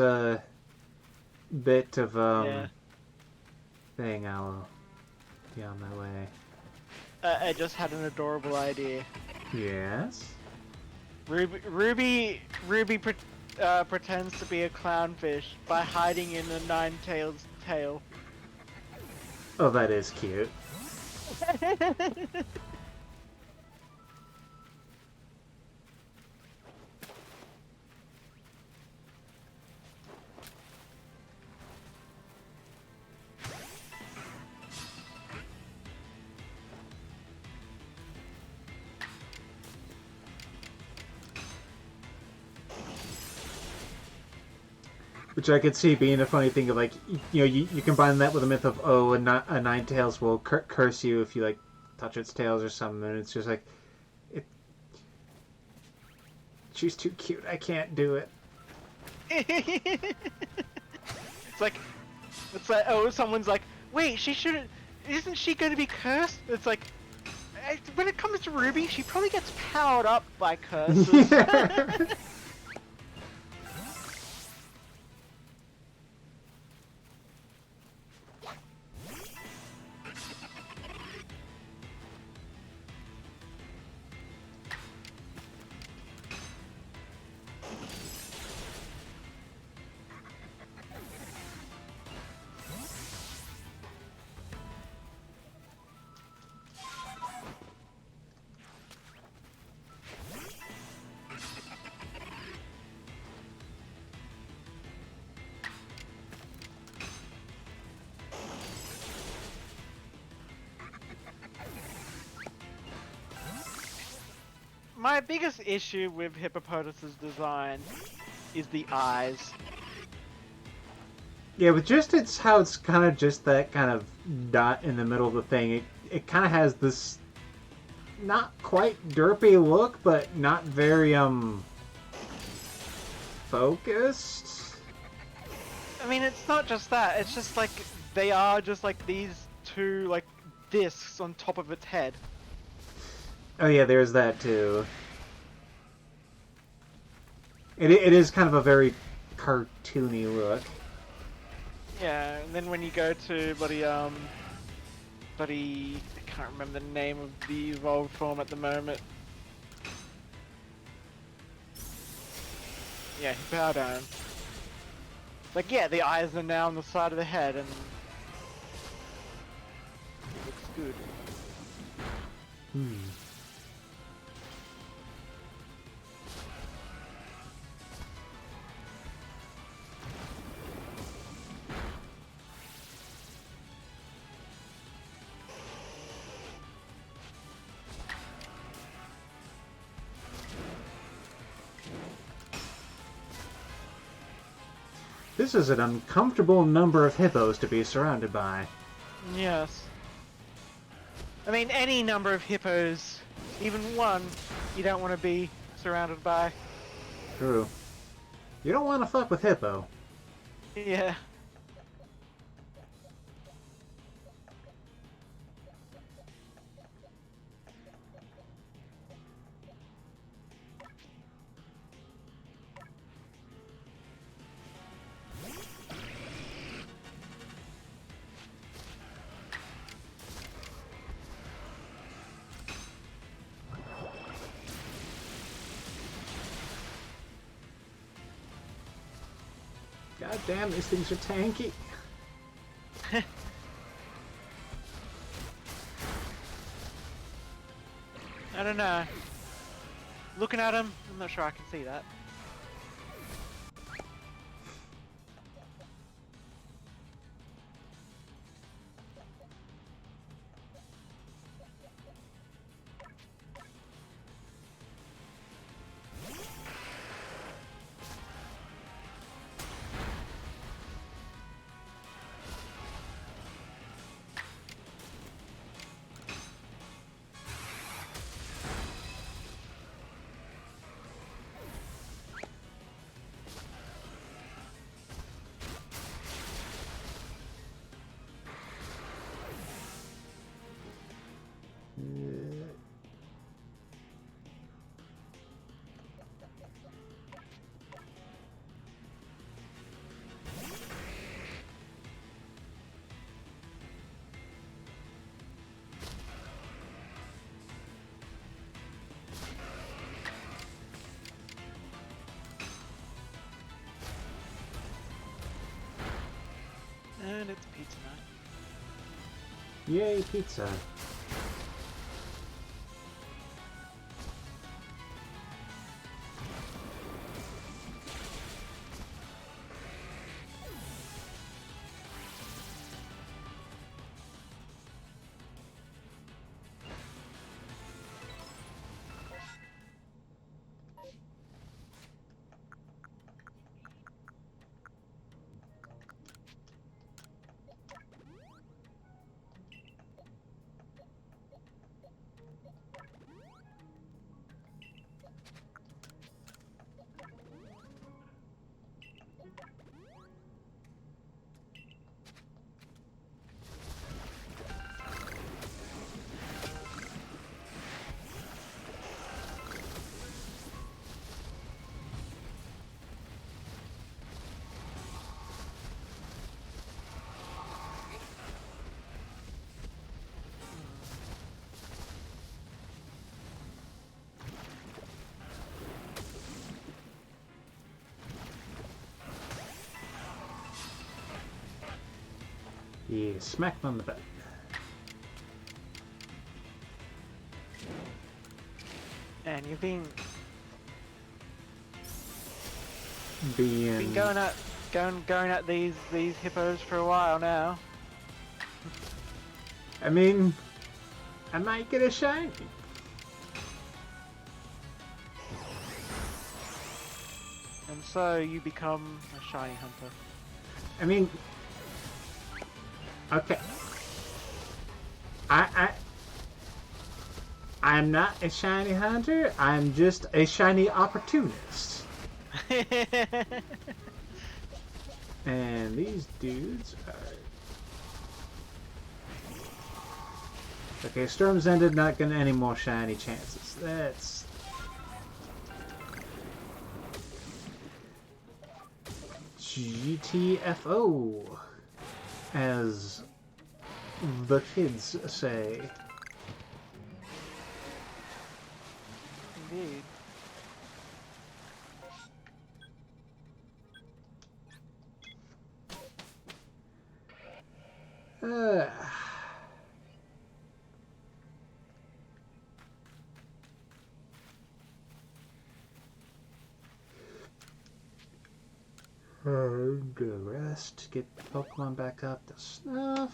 bit of Yeah. thing, I'll be on my way. I just had an adorable idea. Yes. Ruby pretends to be a clownfish by hiding in a nine-tailed tail. Oh, that is cute. Which I could see being a funny thing of like, you know, you combine that with the myth of, oh, a Ninetales will curse you if you like touch its tails or something, and it's just like, she's too cute, I can't do it. It's like, oh, someone's like, wait, isn't she going to be cursed? It's like, when it comes to Ruby, she probably gets powered up by curses. My biggest issue with Hippopotas's design is the eyes. Yeah, with just how it's kind of just that kind of dot in the middle of the thing. It kind of has this not quite derpy look, but not very focused. I mean, it's not just that. It's just like they are just like these two like discs on top of its head. Oh yeah, there's that too. It is kind of a very cartoony look. Yeah, and then when you go to I can't remember the name of the evolved form at the moment. Yeah, Hippowdon. Like, yeah, the eyes are now on the side of the head, and it looks good. This is an uncomfortable number of hippos to be surrounded by. Yes. I mean, any number of hippos, even one, you don't want to be surrounded by. True. You don't want to fuck with hippo. Yeah. God damn, these things are tanky. I don't know. Looking at him, I'm not sure I can see that. And it's pizza night. Yay, pizza. Yeah, smack him on the butt. And you've been Being... going at these hippos for a while now. I mean, I might get a shiny. And so you become a shiny hunter. I mean... Okay. I'm not a shiny hunter, I'm just a shiny opportunist. And these dudes are... Okay, Storm's ended, not getting any more shiny chances. That's... GTFO, as the kids say. Indeed. Good rest, get Pokemon back up to snuff.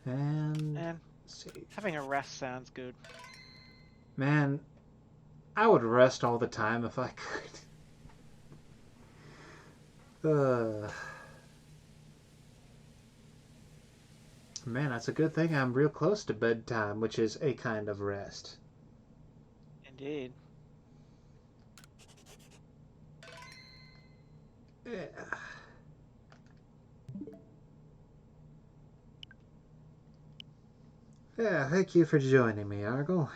And Man, save. having a rest sounds good. Man, I would rest all the time if I could. Man, that's a good thing I'm real close to bedtime, which is a kind of rest. Indeed. Yeah. Yeah, thank you for joining me, Argle.